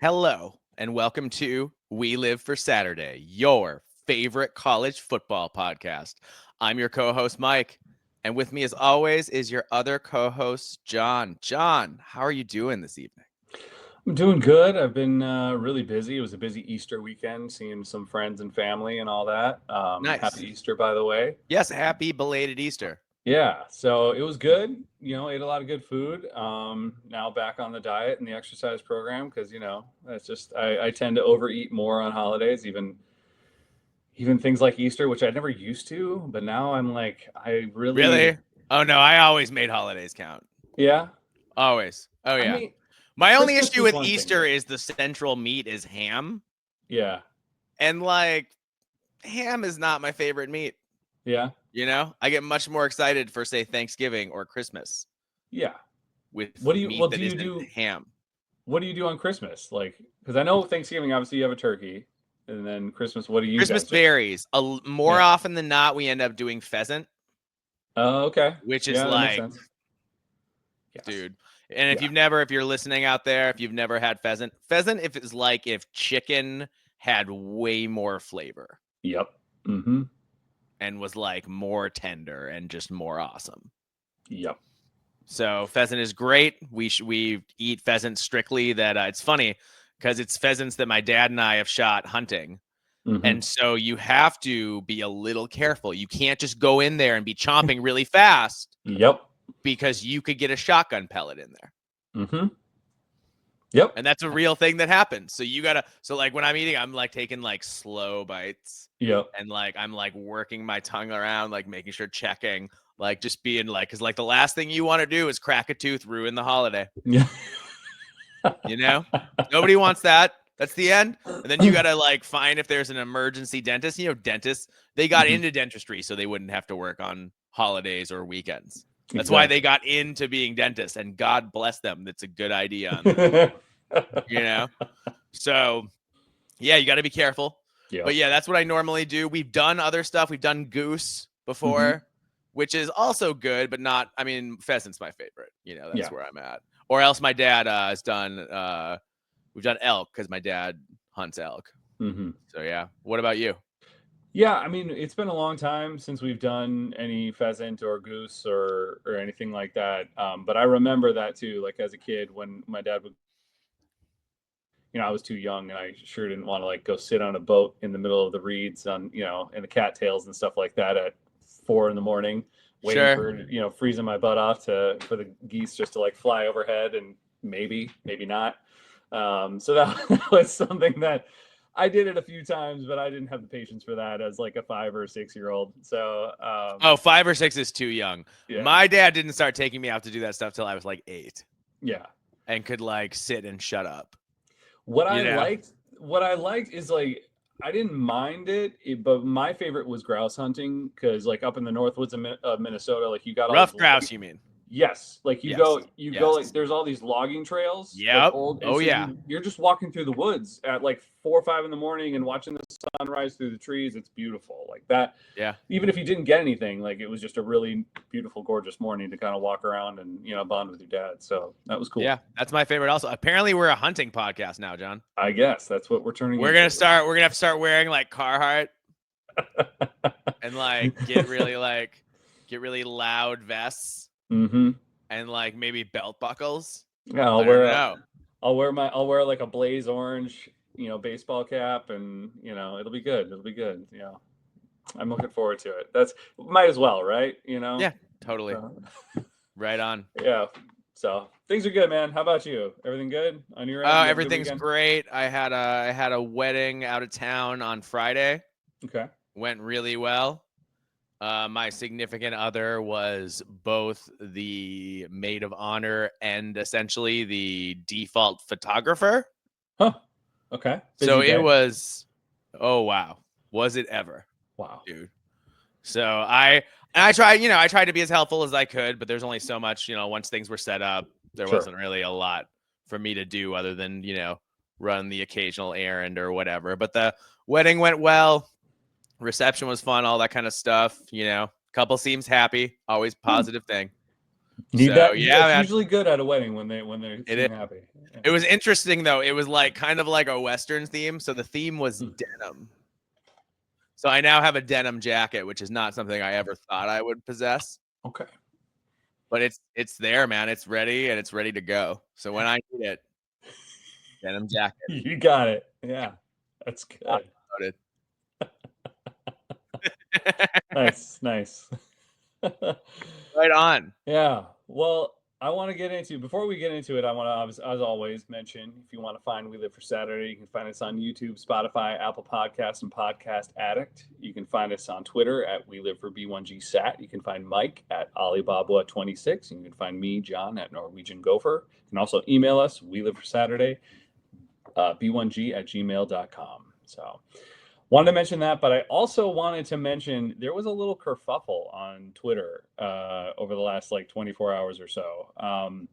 Hello, and welcome to We Live for Saturday, your favorite college football podcast. I'm your co-host, Mike, and with me, as always, is your other co-host, John. John, how are you doing this evening? I'm doing good. I've been really busy. It was a busy Easter weekend, seeing some friends and family and all that. Nice. Happy Easter, by the way. Yes, happy belated Easter. Yeah, so it was good. Ate a lot of good food. Now back on the diet and the exercise program because that's just I tend to overeat more on holidays, even things like Easter, which I never used to, but now I'm like I really. Really? Oh, no, I always made holidays count. Yeah. Always. Oh, I yeah. mean, My only Christmas issue is with one thing, Easter though. is the central meat is ham. Yeah. And, ham is not my favorite meat. Yeah. I get much more excited for, say, Thanksgiving or Christmas Yeah. with What do you? meat Well, that do you isn't do? ham. What do you do on Christmas? Because I know Thanksgiving, obviously you have a turkey, and then Christmas, what do you Christmas guys do? varies. More Yeah. often than not, we end up doing pheasant, Oh, okay. which is Yeah, that makes like, sense. Yes. dude. And Yeah. if you're listening out there, if you've never had pheasant, if chicken had way more flavor Yep. Mm-hmm. and was like more tender and just more awesome. Yep. So pheasant is great. We eat pheasant strictly. It's funny because it's pheasants that my dad and I have shot hunting. Mm-hmm. And so you have to be a little careful. You can't just go in there and be chomping really fast Yep. because you could get a shotgun pellet in there. Mm-hmm. Yep. And that's a real thing that happens. So when I'm eating, I'm like taking like slow bites Yep. and I'm like working my tongue around, like making sure checking, like just being like, because like the last thing you want to do is crack a tooth, ruin the holiday. Yeah. Nobody wants that. That's the end. And then you got to like find if there's an emergency dentist. Dentists, they got into dentistry so they wouldn't have to work on holidays or weekends. That's why they got into being dentists, and God bless them. That's a good idea on them. So yeah, you got to be careful. Yep. But yeah, that's what I normally do. We've done other stuff. We've done goose before, which is also good, but not, pheasant's my favorite. That's where I'm at. Or else my dad has done, we've done elk because my dad hunts elk. Mm-hmm. So yeah. What about you? Yeah, it's been a long time since we've done any pheasant or goose or anything like that. But I remember that too, like as a kid when my dad would, I was too young and I sure didn't want to like go sit on a boat in the middle of the reeds on, in the cattails and stuff like that at 4 a.m, waiting for, freezing my butt off for the geese just to like fly overhead and maybe not. So that was something that I did it a few times, but I didn't have the patience for that as like a 5 or 6 year old. So 5 or 6 is too young. Yeah. My dad didn't start taking me out to do that stuff till I was like 8. Yeah. And could like sit and shut up. What I liked is like I didn't mind it, but my favorite was grouse hunting because like up in the Northwoods of Minnesota, like you got rough grouse, you mean? Yes, like you go like there's all these logging trails. Yep. Like you're just walking through the woods at like 4 or 5 in the morning and watching the sunrise through the trees. It's beautiful, like that. Yeah. Even if you didn't get anything, like it was just a really beautiful, gorgeous morning to kind of walk around and bond with your dad. So that was cool. Yeah, that's my favorite. Also, apparently we're a hunting podcast now, John. I guess that's what we're turning. We're gonna have to start wearing like Carhartt and like get really loud vests. Mm-hmm. And like maybe belt buckles. Yeah, I'll wear like a blaze orange, baseball cap, and it'll be good. It'll be good. Yeah, I'm looking forward to it. Might as well, right? Yeah, totally. Right on. Yeah. So things are good, man. How about you? Everything good on your end? Everything's great. I had a wedding out of town on Friday. Okay. Went really well. My significant other was both the maid of honor and essentially the default photographer. Huh. Okay. So it was, oh wow, was it ever? Wow, dude. So I tried to be as helpful as I could, but there's only so much, once things were set up, there wasn't really a lot for me to do other than, run the occasional errand or whatever. But the wedding went well. Reception was fun, all that kind of stuff. Couple seems happy, always positive thing. Need So that. yeah, It's man. usually good at a wedding when they It seem is. happy. Yeah. It was interesting though. It was like kind of like a Western theme. So the theme was denim. So I now have a denim jacket, which is not something I ever thought I would possess. Okay. But it's there, man. It's ready and it's ready to go. So when I need it, denim jacket. You got it. Yeah. That's good. Nice. Nice. Right on. Yeah. Well, I want to get into, before we get into it, I want to, as always, mention if you want to find We Live for Saturday, you can find us on YouTube, Spotify, Apple Podcasts, and Podcast Addict. You can find us on Twitter at We Live for B1GSat. You can find Mike at Alibaba26. You can find me, John, at Norwegian Gopher. You can also email us, We Live for Saturday, b1g@gmail.com. So, wanted to mention that, but I also wanted to mention there was a little kerfuffle on Twitter over the last like 24 hours or so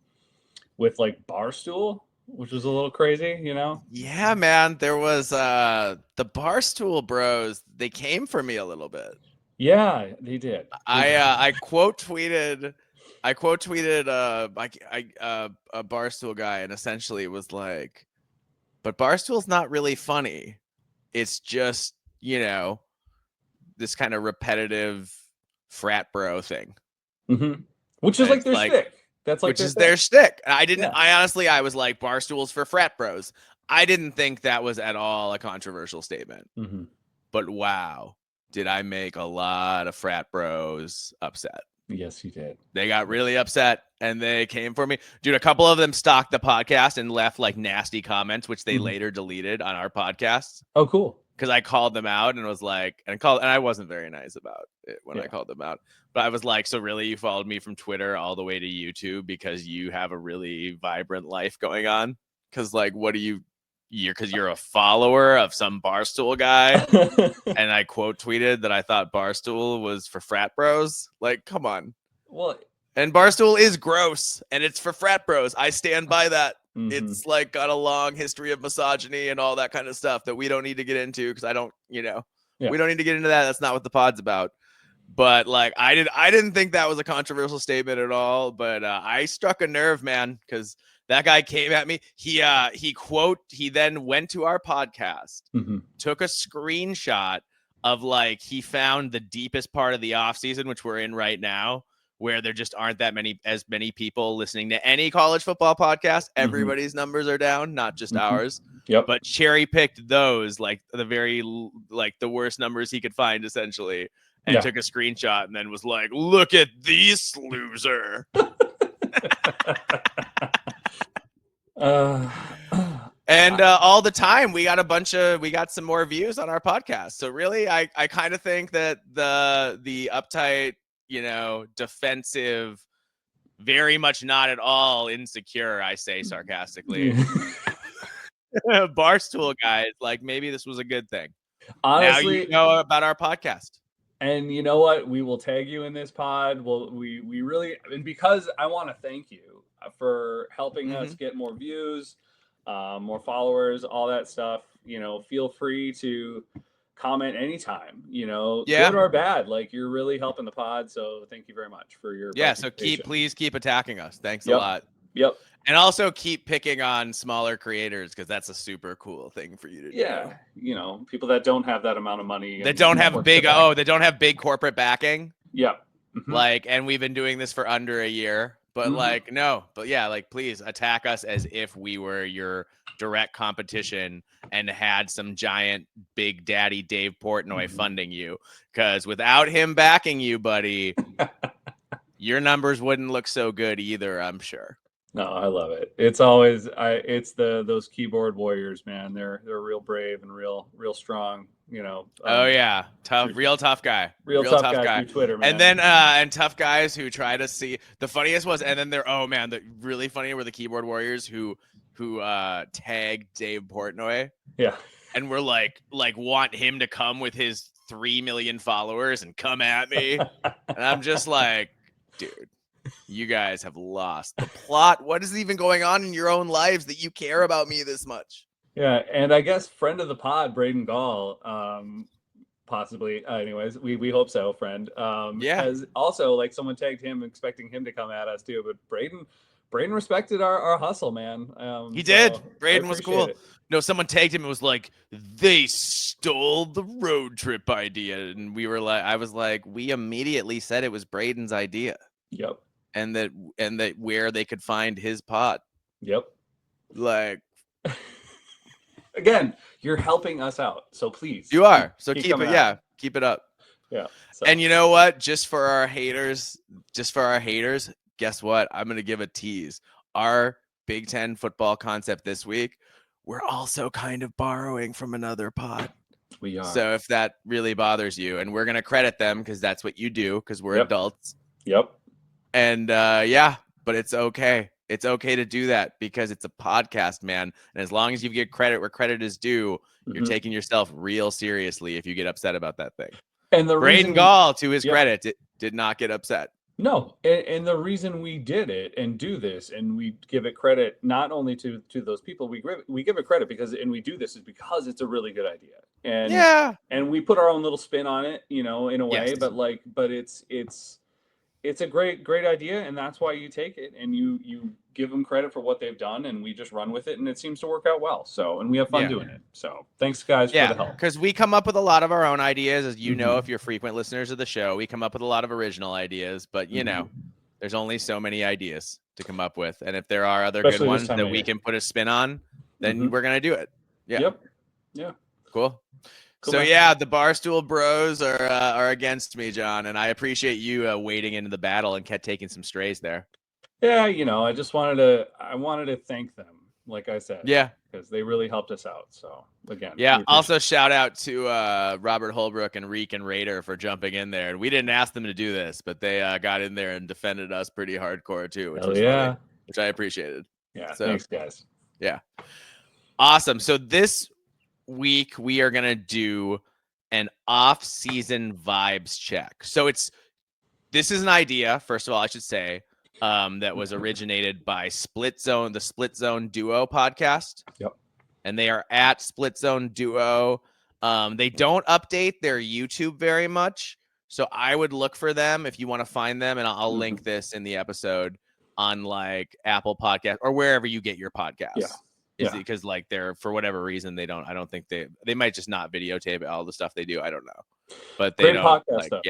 with like Barstool, which was a little crazy, you know? Yeah, man. There was the Barstool Bros. They came for me a little bit. Yeah, they did. I quote tweeted a Barstool guy, and essentially was like, but Barstool's not really funny. It's just, this kind of repetitive frat bro thing. Mm-hmm. Which is And like it's their shtick. That's like which is their shtick. I honestly, I was like, Barstool's for frat bros. I didn't think that was at all a controversial statement. Mm-hmm. But wow, did I make a lot of frat bros upset. Yes, you did. They got really upset and they came for me. Dude, a couple of them stalked the podcast and left like nasty comments, which they later deleted on our podcast. Oh, cool. Because I called them out and was like, and I wasn't very nice about it when I called them out. But I was like, so really you followed me from Twitter all the way to YouTube because you have a really vibrant life going on? Because like, what do you're a follower of some Barstool guy? And I quote tweeted that I thought Barstool was for frat bros. Like, come on. Well, and Barstool is gross and it's for frat bros. I stand by that. It's like got a long history of misogyny and all that kind of stuff that we don't need to get into because I don't, we don't need to get into that. That's not what the pod's about. But like, I didn't think that was a controversial statement at all. But I struck a nerve, man, because that guy came at me. He then went to our podcast, took a screenshot of like he found the deepest part of the offseason, which we're in right now, where there just aren't as many people listening to any college football podcast. Everybody's numbers are down, not just ours. Yep. But cherry picked those, like the worst numbers he could find, essentially, and took a screenshot and then was like, "Look at this loser." And all the time we got some more views on our podcast. So really, I kind of think that the uptight, defensive, very much not at all insecure, I say sarcastically, Barstool guys, like maybe this was a good thing. Honestly, now you know about our podcast. And you know what? We will tag you in this pod. We really, and because I want to thank you for helping us get more views, more followers, all that stuff. Feel free to comment anytime, good or bad. Like, you're really helping the pod. So thank you very much for your so please keep attacking us. Thanks a lot. Yep. And also keep picking on smaller creators because that's a super cool thing for you to do. Yeah. People that don't have that amount of money. That don't have big corporate backing. Yeah. Like, and we've been doing this for under a year. But please attack us as if we were your direct competition and had some giant big daddy Dave Portnoy funding you. Because without him backing you, buddy, your numbers wouldn't look so good either, I'm sure. No, I love it. It's always those keyboard warriors, man. They're real brave and real strong. Real tough guy. Real tough guy through Twitter, man. And then and tough guys who try to see. The funniest was, and then the really funny were the keyboard warriors who tagged Dave Portnoy. Yeah. And we're like want him to come with his 3 million followers and come at me. And I'm just like, dude, you guys have lost the plot. What is even going on in your own lives that you care about me this much? Yeah, and I guess friend of the pod, Braden Gall, Possibly. Anyways, we hope so, friend. Yeah. As also like someone tagged him, expecting him to come at us too. But Braden respected our hustle, man. He did. So I Braden was appreciate cool. it. No, someone tagged him and was like, they stole the road trip idea. And we were like, I was like, we immediately said it was Braden's idea. Yep. And that where they could find his pod. Yep. Like, again, you're helping us out. So please. you are. So keep it, coming yeah, out. keep it up. Yeah. So. And you know what? Just for our haters, guess what? I'm going to give a tease. Our Big Ten football concept this week, we're also kind of borrowing from another pod. We are. So if that really bothers you, and we're going to credit them because that's what you do because we're Yep. adults. Yep. And yeah, but it's okay. It's okay to do that because it's a podcast, man. And as long as you get credit where credit is due, you're taking yourself real seriously if you get upset about that thing. And the Braden reason, Gall, to his credit, did not get upset. No, and the reason we did it and do this, and we give it credit not only to those people, we give it credit because, and we do this is because it's a really good idea, and Yeah, and we put our own little spin on it, in a way, Yes. but it's a great idea, and that's why you take it and you give them credit for what they've done, and we just run with it, and it seems to work out well. So, and we have fun doing it. So, thanks guys for the help. Because we come up with a lot of our own ideas, as you know, if you're frequent listeners of the show, we come up with a lot of original ideas, but there's only so many ideas to come up with, and if there are other Especially good this ones time that of we year. can put a spin on, then we're gonna do it. Yeah. Yep. Yeah. Cool. Cool, So man. yeah, the Barstool Bros are against me, John, and I appreciate you wading into the battle and kept taking some strays there. Yeah, I just wanted to thank them, like I said. Yeah. Because they really helped us out. So again. Yeah. Also shout out to Robert Holbrook and Reek and Raider for jumping in there. And we didn't ask them to do this, but they got in there and defended us pretty hardcore too, which was funny, which I appreciated. Yeah. So, thanks, guys. Yeah. Awesome. So this week we are gonna do an off-season vibes check. So this is an idea, first of all, I should say, that was originated by the Split Zone Duo podcast. Yep. And they are at Split Zone Duo. They don't update their YouTube very much, so I would look for them if you want to find them, and I'll link this in the episode on like Apple Podcast or wherever you get your podcasts. Yeah. Because like they're, for whatever reason, I don't think they might just not videotape all the stuff they do. I don't know, but they Great don't podcast like stuff.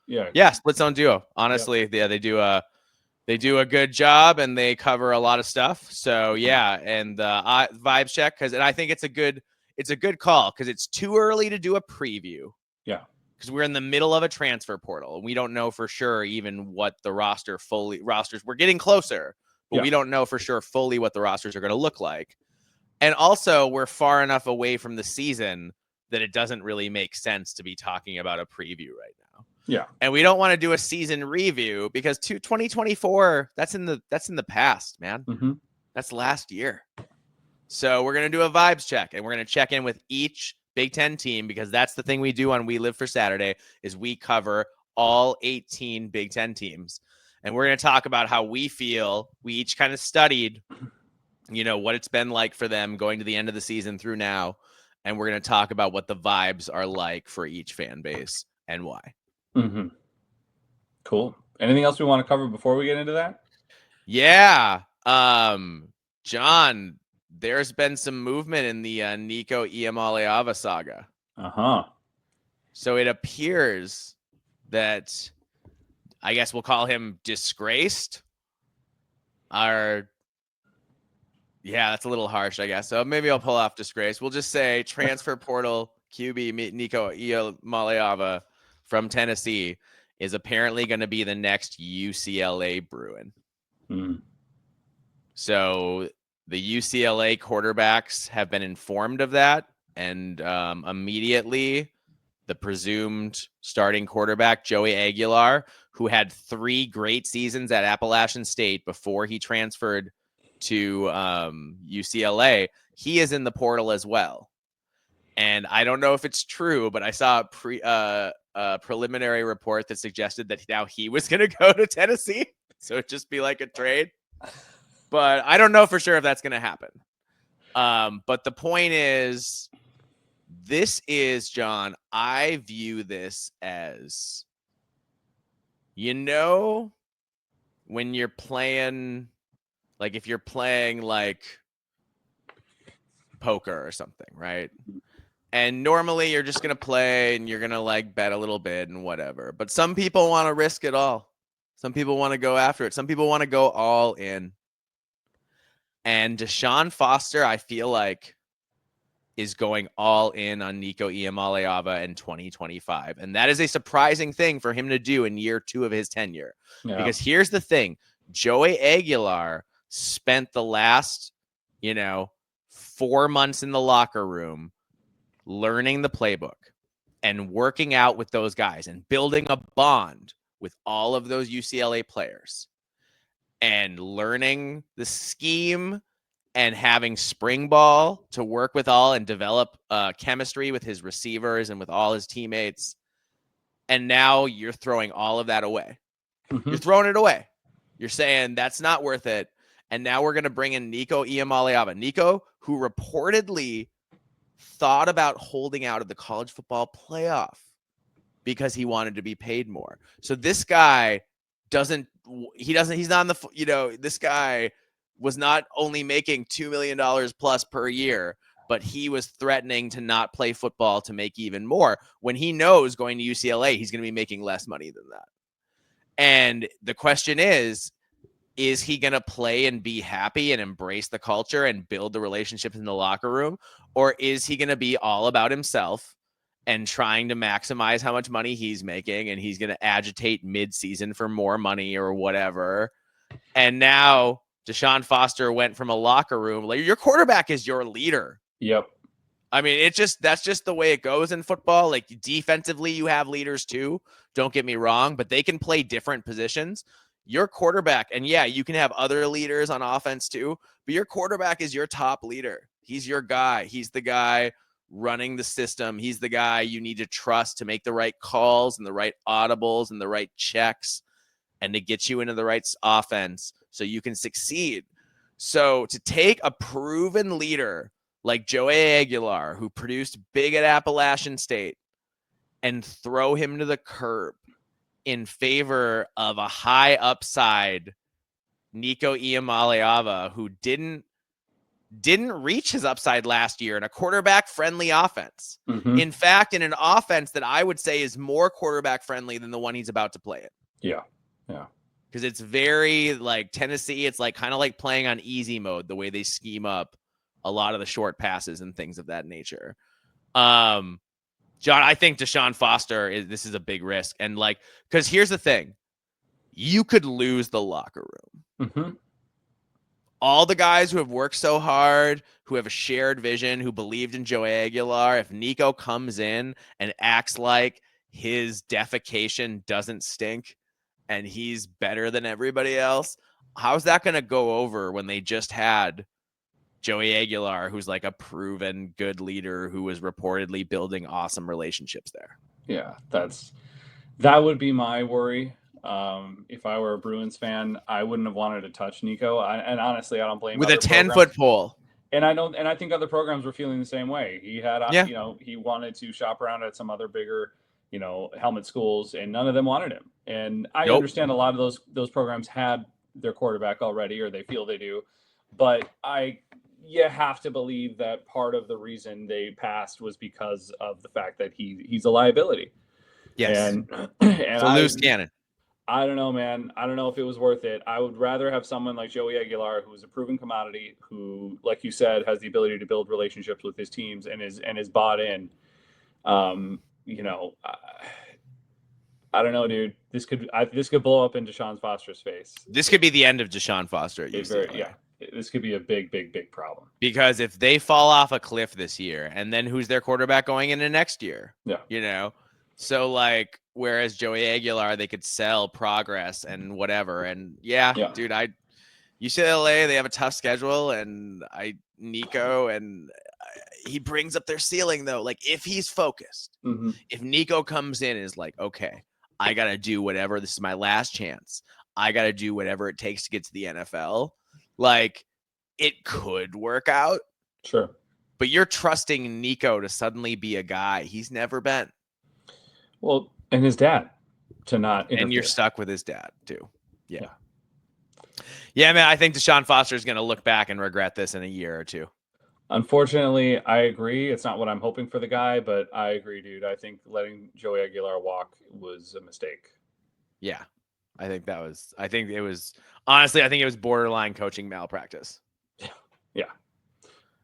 yeah. Split Zone Duo. Honestly, they do a good job and they cover a lot of stuff. So yeah, and vibes check and I think it's a good call because it's too early to do a preview. Yeah. Because we're in the middle of a transfer portal and we don't know for sure even what the rosters. We're getting closer, but we don't know for sure fully what the rosters are going to look like. And also, we're far enough away from the season that it doesn't really make sense to be talking about a preview right now. Yeah. And we don't want to do a season review because 2024, that's in the past, man. Mm-hmm. That's last year. So we're going to do a vibes check and we're going to check in with each Big Ten team because that's the thing we do on We Live for Saturday is we cover all 18 Big Ten teams. And we're going to talk about how we feel. We each kind of studied what it's been like for them going to the end of the season through now. And we're going to talk about what the vibes are like for each fan base and why. Mm-hmm. Cool. Anything else we want to cover before we get into that? Yeah. John, there's been some movement in the Nico Iamaleava saga. Uh-huh. So it appears that, I guess we'll call him disgraced. Yeah, that's a little harsh, I guess. So maybe I'll pull off disgrace. We'll just say transfer portal QB Nico Iamaleava from Tennessee is apparently going to be the next UCLA Bruin. Mm. So the UCLA quarterbacks have been informed of that, and immediately the presumed starting quarterback, Joey Aguilar, who had 3 great seasons at Appalachian State before he transferred to UCLA, he is in the portal as well. And I don't know if it's true, but I saw a preliminary report that suggested that now he was going to go to Tennessee. So it'd just be like a trade. But I don't know for sure if that's going to happen. But the point is, this is, John, I view this as, when you're playing, like if you're playing like poker or something, right? And normally you're just going to play and you're going to like bet a little bit and whatever. But some people want to risk it all. Some people want to go after it. Some people want to go all in. And Deshaun Foster, I feel like, is going all in on Nico Iamaleava in 2025. And that is a surprising thing for him to do in year 2 of his tenure. Yeah. Because here's the thing. Joey Aguilar spent the last, 4 months in the locker room learning the playbook and working out with those guys and building a bond with all of those UCLA players and learning the scheme and having spring ball to work with all and develop chemistry with his receivers and with all his teammates. And now you're throwing all of that away. Mm-hmm. You're throwing it away. You're saying that's not worth it. And now we're going to bring in Nico Iamaleava. Nico, who reportedly thought about holding out of the college football playoff because he wanted to be paid more. So this guy he's not in the, this guy was not only making $2 million plus per year, but he was threatening to not play football to make even more when he knows going to UCLA, he's going to be making less money than that. And the question is he going to play and be happy and embrace the culture and build the relationships in the locker room? Or is he going to be all about himself and trying to maximize how much money he's making, and he's going to agitate mid-season for more money or whatever? And now Deshaun Foster went from a locker room, like, your quarterback is your leader. Yep. I mean, that's just the way it goes in football. Like, defensively, you have leaders too. Don't get me wrong, but they can play different positions. Your quarterback, and yeah, you can have other leaders on offense too, but your quarterback is your top leader. He's your guy. He's the guy running the system. He's the guy you need to trust to make the right calls and the right audibles and the right checks and to get you into the right offense so you can succeed. So to take a proven leader like Joey Aguilar, who produced big at Appalachian State, and throw him to the curb in favor of a high upside Nico Iamaleava, who didn't reach his upside last year in a quarterback friendly offense. Mm-hmm. In fact, in an offense that I would say is more quarterback friendly than the one he's about to play in. Yeah. Yeah. Because it's very like Tennessee. It's like kind of like playing on easy mode, the way they scheme up a lot of the short passes and things of that nature. John, I think Deshaun Foster this is a big risk. And like, because here's the thing, you could lose the locker room. Mm-hmm. All the guys who have worked so hard, who have a shared vision, who believed in Joey Aguilar, if Nico comes in and acts like his defecation doesn't stink and he's better than everybody else, how's that going to go over when they just had Joey Aguilar, who's like a proven good leader who was reportedly building awesome relationships there? Yeah, that would be my worry. If I were a Bruins fan, I wouldn't have wanted to touch Nico. And honestly, I don't blame with a 10-foot pole. And I think other programs were feeling the same way. He had, he wanted to shop around at some other bigger, helmet schools, and none of them wanted him. And I understand a lot of those programs had their quarterback already, or they feel they do. But you have to believe that part of the reason they passed was because of the fact that he's a liability. Yes. And it's a loose cannon. I don't know, man. I don't know if it was worth it. I would rather have someone like Joey Aguilar, who is a proven commodity, who, like you said, has the ability to build relationships with his teams and is bought in. I don't know, dude. This could blow up in Deshaun Foster's face. This could be the end of Deshaun Foster at UCLA. This could be a big, big, big problem. Because if they fall off a cliff this year, and then who's their quarterback going into next year? Yeah. So like, whereas Joey Aguilar, they could sell progress and whatever. And dude, UCLA, they have a tough schedule, and Nico, and he brings up their ceiling though. Like, if he's focused, if Nico comes in and is like, okay, I got to do whatever. This is my last chance. I got to do whatever it takes to get to the NFL. Like, it could work out. Sure. but you're trusting Nico to suddenly be a guy he's never been. Well, and his dad to not interfere. And you're stuck with his dad too. Yeah. Yeah, man, I think Deshaun Foster is going to look back and regret this in a year or two. Unfortunately, I agree. It's not what I'm hoping for the guy, but I agree, dude. I think letting Joey Aguilar walk was a mistake. Yeah. I think it was borderline coaching malpractice. Yeah.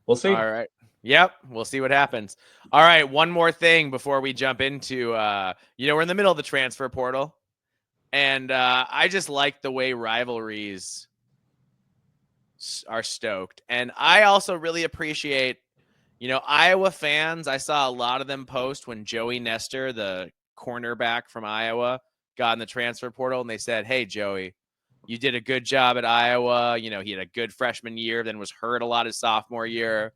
We'll see. All right. Yep. We'll see what happens. All right. One more thing before we jump into, we're in the middle of the transfer portal. And I just like the way rivalries are stoked. And I also really appreciate, Iowa fans. I saw a lot of them post when Joey Nestor, the cornerback from Iowa, got in the transfer portal, and they said, "Hey, Joey, you did a good job at Iowa. He had a good freshman year, then was hurt a lot his sophomore year."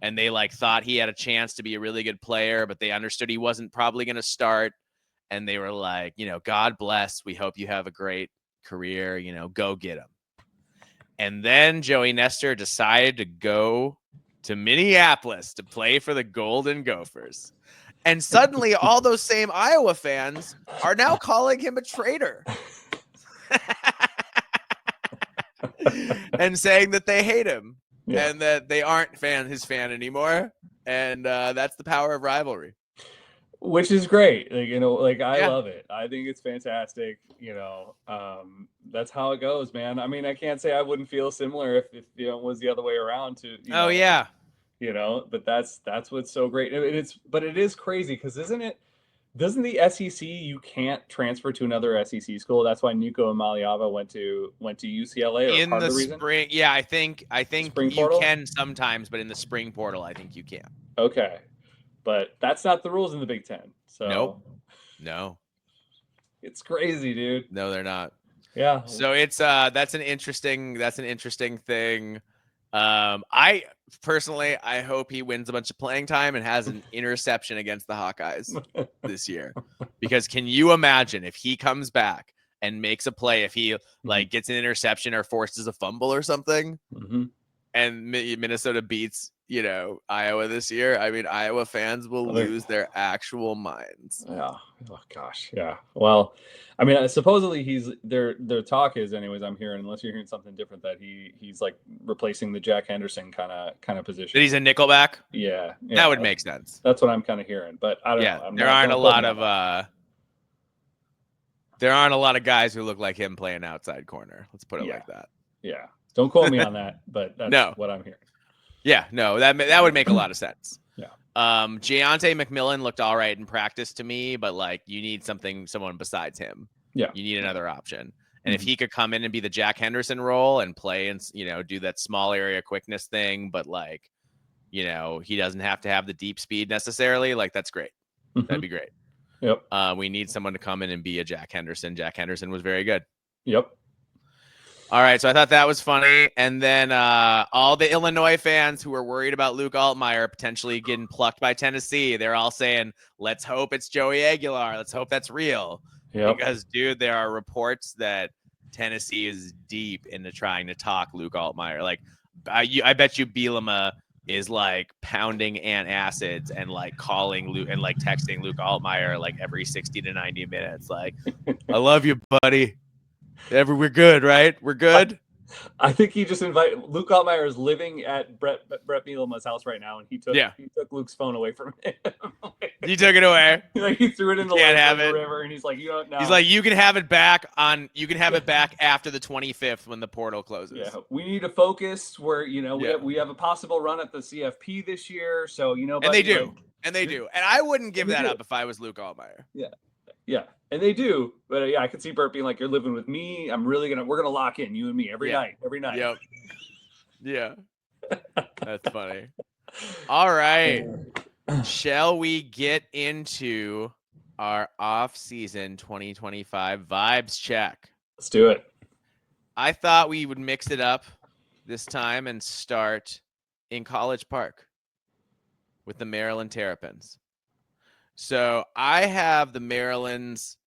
And they thought he had a chance to be a really good player, but they understood he wasn't probably going to start. And they were like, God bless. We hope you have a great career. Go get him. And then Joey Nestor decided to go to Minneapolis to play for the Golden Gophers. And suddenly all those same Iowa fans are now calling him a traitor and saying that they hate him and that they aren't his fan anymore. And that's the power of rivalry. Which is great. I love it. I think it's fantastic. That's how it goes, man. I mean, I can't say I wouldn't feel similar if it was the other way around to, yeah. But that's what's so great. But it is crazy because doesn't the SEC, you can't transfer to another SEC school? That's why Nico Maliava went to UCLA or in part the of the reason? spring. Yeah, I think Spring you portal? can sometimes, but in the spring portal, I think you can. Okay. But that's not the rules in the Big Ten. So Nope. No. It's crazy, dude. No, they're not. Yeah. So it's that's an interesting thing. I personally, I hope he wins a bunch of playing time and has an interception against the Hawkeyes this year. Because can you imagine if he comes back and makes a play, if he gets an interception or forces a fumble or something, and Minnesota beats Iowa this year? I mean, Iowa fans will lose their actual minds. Yeah. Oh gosh. Yeah. Well, I mean, supposedly their talk is, anyways, I'm hearing, unless you're hearing something different, that he's replacing the Jack Henderson kind of position. That he's a nickelback. Yeah. That would make sense. That's what I'm kind of hearing, but I don't know. There aren't a lot of guys who look like him playing outside corner. Let's put it like that. Yeah. Don't quote me on that, but that's what I'm hearing. Yeah, no, that would make a lot of sense. Yeah. Deontay McMillan looked all right in practice to me, but you need someone besides him. Yeah. You need another option. And if he could come in and be the Jack Henderson role and play and do that small area quickness thing, but he doesn't have to have the deep speed necessarily, that's great. That'd be great. Yep. We need someone to come in and be a Jack Henderson. Jack Henderson was very good. Yep. All right, so I thought that was funny. And then all the Illinois fans who were worried about Luke Altmaier potentially getting plucked by Tennessee, they're all saying, let's hope it's Joey Aguilar. Let's hope that's real. Yep. Because, dude, there are reports that Tennessee is deep into trying to talk Luke Altmaier. I bet you Bielema is pounding antacids and calling Luke and texting Luke Altmaier every 60 to 90 minutes. I love you, buddy. We're good, right? We're good. I think he just invited Luke Altmaier is living at Brett Bielema's house right now, and he took Luke's phone away from him. He took it away. He threw it in the river, and he's like, no. He's like, you can have it back after the 25th when the portal closes. Yeah, we need to focus. Where we have a possible run at the CFP this year, so and they do, and I wouldn't give that up if I was Luke Altmaier. Yeah, and they do, but I could see Bert being like, "You're living with me. We're gonna lock in, you and me, every night." Yep. Yeah, that's funny. All right, shall we get into our off-season 2025 vibes check? Let's do it. I thought we would mix it up this time and start in College Park with the Maryland Terrapins. So I have the Maryland's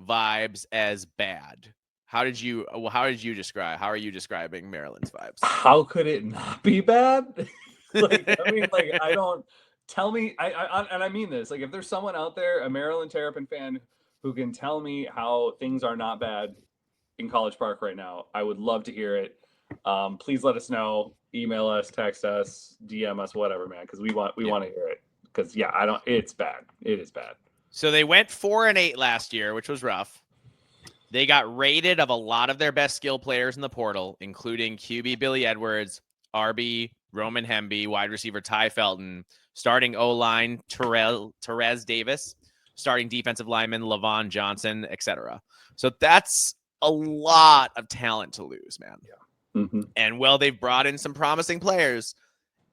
vibes as bad. How are you describing Maryland's vibes? How could it not be bad? Like, I mean, like, I don't tell me, and I mean this, like, if there's someone out there, a Maryland Terrapin fan, who can tell me how things are not bad in College Park right now, I would love to hear it. Please let us know. Email us, text us, DM us, whatever, man, because we want to hear it. Because yeah, I don't. It's bad. It is bad. So they went 4-8 last year, which was rough. They got raided of a lot of their best skill players in the portal, including QB Billy Edwards, RB Roman Hemby, wide receiver Ty Felton, starting O-line Therese Davis, starting defensive lineman Lavon Johnson, etc. So that's a lot of talent to lose, man. Yeah. Mm-hmm. And while they've brought in some promising players,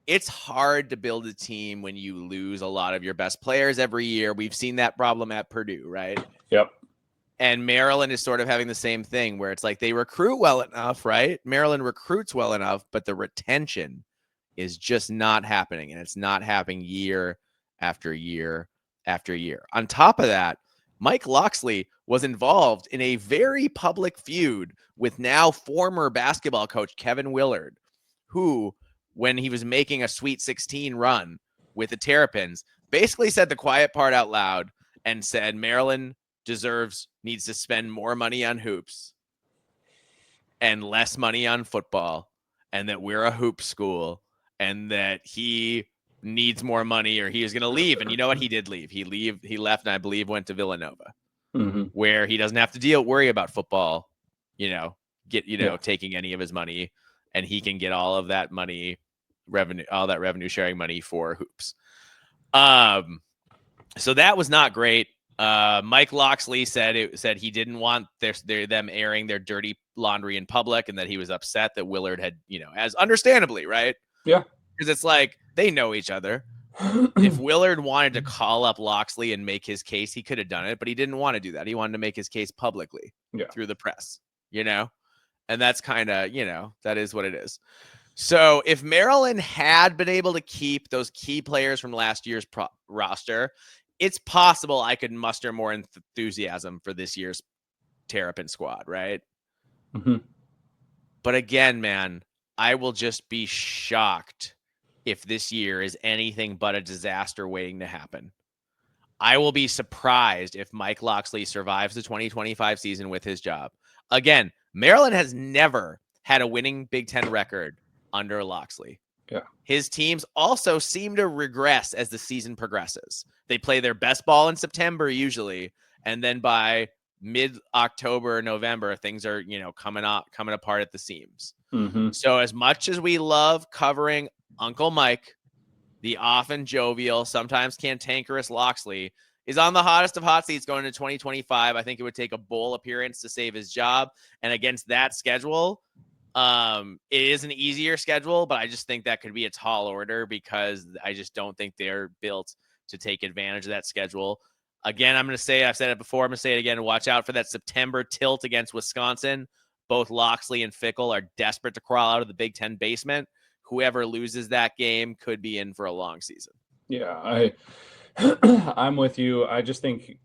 it's hard to build a team when you lose a lot of your best players every year. We've seen that problem at Purdue, right? Yep. And Maryland is sort of having the same thing where it's like they recruit well enough, right? Maryland recruits well enough, but the retention is just not happening. And it's not happening year after year after year. On top of that, Mike Locksley was involved in a very public feud with now former basketball coach Kevin Willard, who, when he was making a Sweet 16 run with the Terrapins, basically said the quiet part out loud and said Maryland needs to spend more money on hoops and less money on football, and that we're a hoop school, and that he needs more money or he is going to leave. And you know what? He did leave. He left, and I believe went to Villanova, where he doesn't have to worry about football, taking any of his money, and he can get all of that money revenue sharing money for hoops. So that was not great. Mike Locksley said he didn't want them airing their dirty laundry in public, and that he was upset that Willard had, as understandably, right? Yeah. Because it's like they know each other. If Willard wanted to call up Locksley and make his case, he could have done it, but he didn't want to do that. He wanted to make his case publicly through the press, and that's kind of, that is what it is. So if Maryland had been able to keep those key players from last year's roster, it's possible I could muster more enthusiasm for this year's Terrapin squad, right? Mm-hmm. But again, man, I will just be shocked if this year is anything but a disaster waiting to happen. I will be surprised if Mike Locksley survives the 2025 season with his job. Again, Maryland has never had a winning Big Ten record under Locksley. Yeah. His teams also seem to regress as the season progresses. They play their best ball in September usually, and then by mid-October, November, things are, coming apart at the seams. Mm-hmm. So as much as we love covering Uncle Mike, the often jovial, sometimes cantankerous Locksley is on the hottest of hot seats going into 2025. I think it would take a bowl appearance to save his job. And against that schedule, it is an easier schedule, but I just think that could be a tall order because I just don't think they're built to take advantage of that schedule. Again, I've said it before, I'm going to say it again. Watch out for that September tilt against Wisconsin. Both Locksley and Fickle are desperate to crawl out of the Big Ten basement. Whoever loses that game could be in for a long season. Yeah, I'm with you. I just think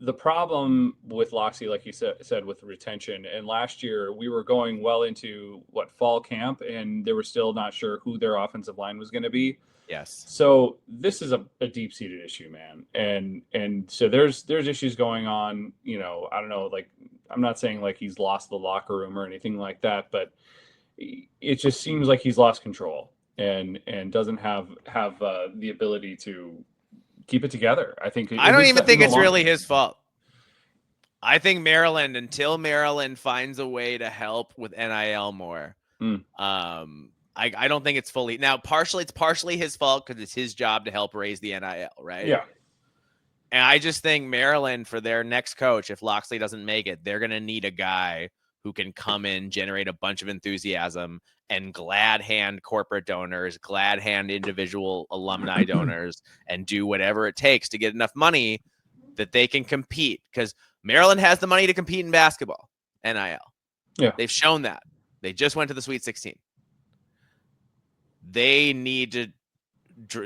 the problem with Locksley, like you said, with retention, and last year we were going well into fall camp, and they were still not sure who their offensive line was going to be. Yes. So this is a deep-seated issue, man, and so there's issues going on. I don't know. Like, I'm not saying like he's lost the locker room or anything like that, but it just seems like he's lost control and doesn't have the ability to keep it together. I think I don't even think it's really his fault. I think until Maryland finds a way to help with NIL more, I don't think it's fully. Now, it's partially his fault because it's his job to help raise the NIL, right? Yeah. And I just think Maryland, for their next coach, if Locksley doesn't make it, they're going to need a guy who can come in, generate a bunch of enthusiasm, and glad hand corporate donors, glad hand individual alumni donors, and do whatever it takes to get enough money that they can compete. Because Maryland has the money to compete in basketball, NIL. Yeah. They've shown that. They just went to the Sweet 16. They need to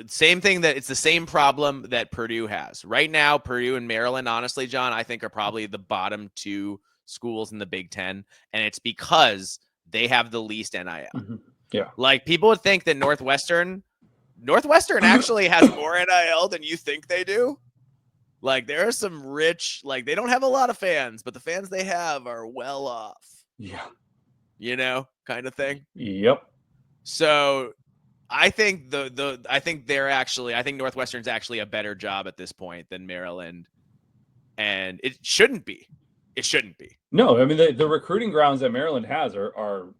same thing that it's the same problem that Purdue has right now. Purdue and Maryland, honestly, John, I think are probably the bottom two schools in the Big Ten, and it's because they have the least NIL. Mm-hmm. Yeah. Like, people would think that Northwestern actually has more NIL than you think they do. Like, there are some rich, like, they don't have a lot of fans, but the fans they have are well off. Yeah. You know, kind of thing. Yep. So I think I think Northwestern's actually a better job at this point than Maryland. And it shouldn't be. It shouldn't be. No, I mean the recruiting grounds that Maryland has are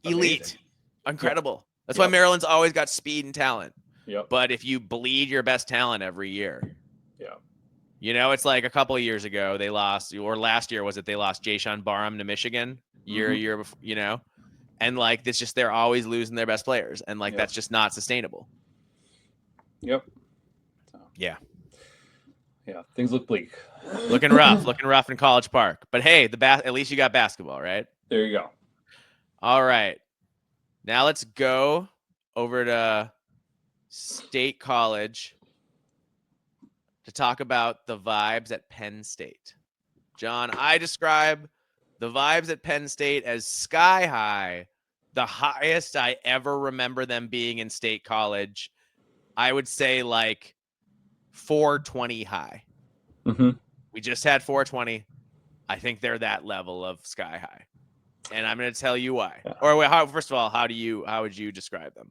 elite, amazing. incredible. That's why Maryland's always got speed and talent. Yep. But if you bleed your best talent every year, yeah, it's like a couple of years ago they lost, or last year was it? They lost Jayshon Barham to Michigan a year before, and like this, just they're always losing their best players, and like that's just not sustainable. Yep. So, yeah. Things look bleak. looking rough in College Park. But hey, at least you got basketball, right? There you go. All right. Now let's go over to State College to talk about the vibes at Penn State. John, I describe the vibes at Penn State as sky high, the highest I ever remember them being in State College. I would say like 420 high. We just had 420. I think they're that level of sky high. And I'm going to tell you why. Yeah. Or first of all, how would you describe them?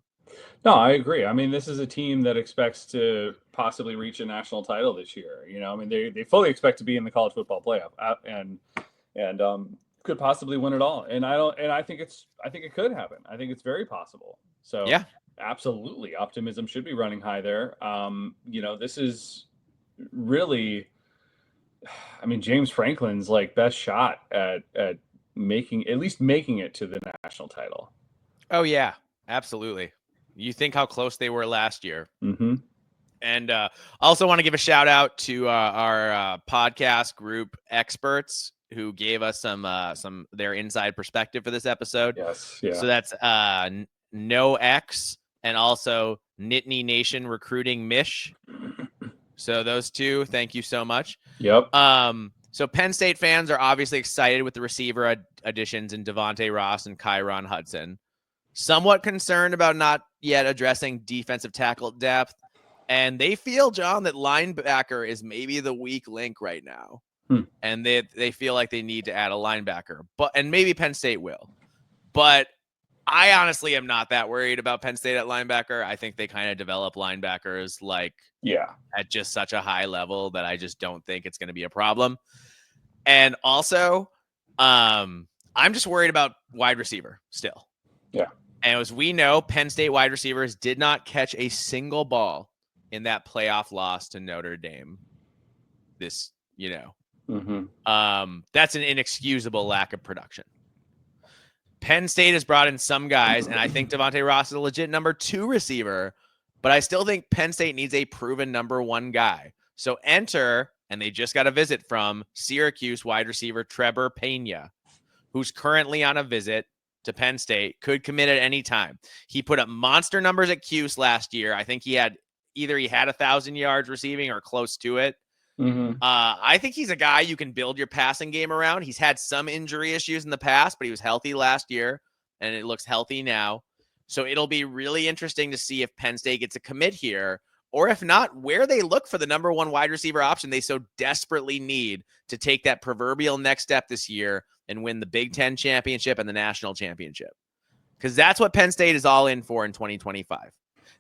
No, I agree. I mean, this is a team that expects to possibly reach a national title this year. I mean, they fully expect to be in the college football playoff and could possibly win it all. And I think it could happen. I think it's very possible. So yeah, absolutely. Optimism should be running high there. This is really, I mean, James Franklin's like best shot at making it to the national title. Oh yeah, absolutely. You think how close they were last year. And also want to give a shout out to our podcast group experts who gave us some their inside perspective for this episode. Yes, yeah. So that's No X and also Nittany Nation Recruiting Mish. So those two, thank you so much. Yep. So Penn State fans are obviously excited with the receiver additions in Devontae Ross and Kyron Hudson. Somewhat concerned about not yet addressing defensive tackle depth. And they feel, John, that linebacker is maybe the weak link right now. And they feel like they need to add a linebacker. And maybe Penn State will. But I honestly am not that worried about Penn State at linebacker. I think they kind of develop linebackers at just such a high level that I just don't think it's going to be a problem. And also, I'm just worried about wide receiver still. Yeah. And as we know, Penn State wide receivers did not catch a single ball in that playoff loss to Notre Dame. That's an inexcusable lack of production. Penn State has brought in some guys, and I think Devontae Ross is a legit number 2 receiver, but I still think Penn State needs a proven number 1 guy. So enter, and they just got a visit from Syracuse wide receiver Trevor Pena, who's currently on a visit to Penn State, could commit at any time. He put up monster numbers at Cuse last year. I think he had 1,000 yards receiving or close to it. I think he's a guy you can build your passing game around. He's had some injury issues in the past, but he was healthy last year, and it looks healthy now. So it'll be really interesting to see if Penn State gets a commit here, or if not, where they look for the number 1 wide receiver option they so desperately need to take that proverbial next step this year and win the Big Ten championship and the national championship. Because that's what Penn State is all in for in 2025.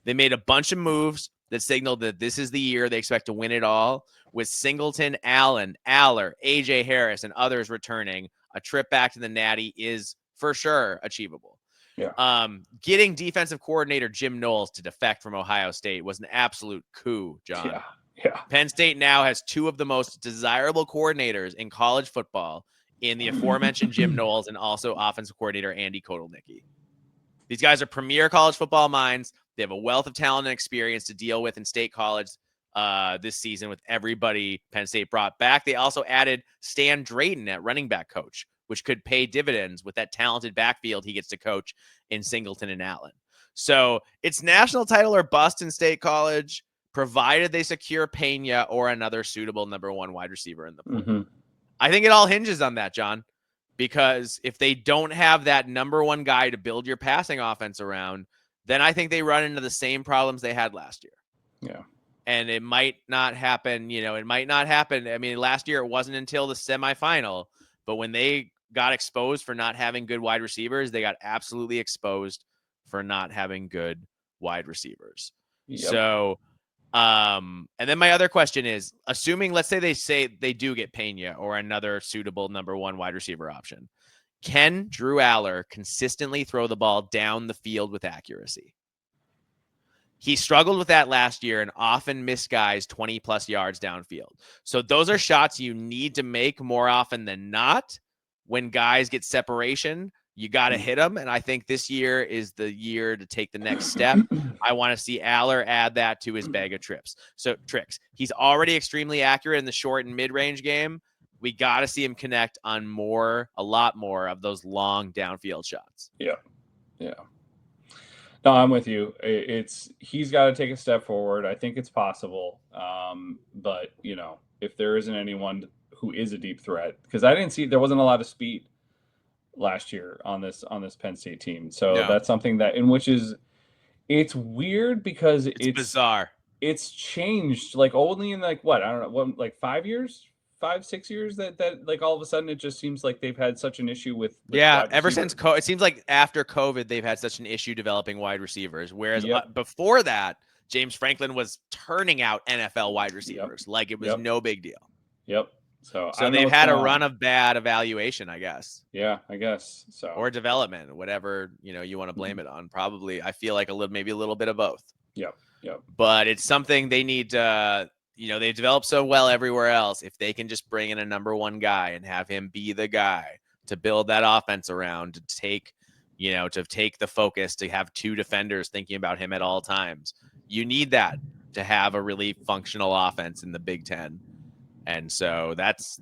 They made a bunch of moves that signaled that this is the year they expect to win it all. With Singleton, Allen, Aller, A.J. Harris, and others returning, a trip back to the Natty is for sure achievable. Yeah. Getting defensive coordinator Jim Knowles to defect from Ohio State was an absolute coup, John. Yeah. Penn State now has 2 of the most desirable coordinators in college football in the aforementioned Jim Knowles and also offensive coordinator Andy Kotelnicki. These guys are premier college football minds. They have a wealth of talent and experience to deal with in State College this season with everybody Penn State brought back. They also added Stan Drayton at running back coach, which could pay dividends with that talented backfield he gets to coach in Singleton and Allen. So it's national title or bust in State College, provided they secure Pena or another suitable number 1 wide receiver in the pool. I think it all hinges on that, John. because if they don't have that number one guy to build your passing offense around, then I think they run into the same problems they had last year. Yeah. And it might not happen, it might not happen. I mean, last year it wasn't until the semifinal, but when they got exposed for not having good wide receivers, they got absolutely exposed for not having good wide receivers. Yep. So, and then my other question is, assuming, let's say they do get Pena or another suitable number one wide receiver option, can Drew Aller consistently throw the ball down the field with accuracy? He struggled with that last year and often missed guys 20 plus yards downfield. So those are shots you need to make more often than not. When guys get separation, you got to hit them. And I think this year is the year to take the next step. I want to see Aller add that to his bag of tricks. He's already extremely accurate in the short and mid-range game. We got to see him connect on a lot more of those long downfield shots. Yeah. No, I'm with you. He's got to take a step forward. I think it's possible. But if there isn't anyone who is a deep threat, because there wasn't a lot of speed last year on this Penn State team. So that's something it's weird because it's bizarre. It's changed like only in like what, I don't know, like 5 years, 6 years that like all of a sudden it just seems like they've had such an issue with ever since it seems like after COVID they've had such an issue developing wide receivers, whereas before that James Franklin was turning out NFL wide receivers like it was no big deal. So they've had a run of bad evaluation, I guess. Yeah, I guess so. Or development, whatever you want to blame it on. Probably, I feel like maybe a little bit of both. Yep. But it's something they need to. They develop so well everywhere else. If they can just bring in a number one guy and have him be the guy to build that offense around, to take the focus, to have two defenders thinking about him at all times. You need that to have a really functional offense in the Big Ten. And so that's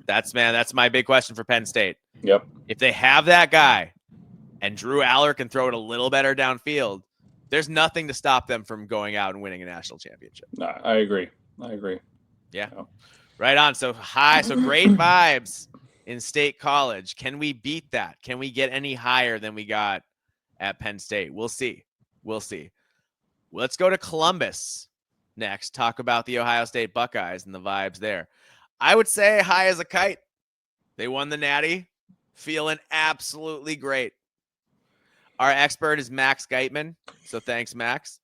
my big question for Penn State. Yep. If they have that guy and Drew Aller can throw it a little better downfield, there's nothing to stop them from going out and winning a national championship. No, I agree. Yeah. Right on. So great vibes in State College. Can we beat that? Can we get any higher than we got at Penn State? We'll see. Let's go to Columbus next. Talk about the Ohio State Buckeyes and the vibes there. I would say high as a kite. They won the Natty. Feeling absolutely great. Our expert is Max Geitman. So thanks, Max.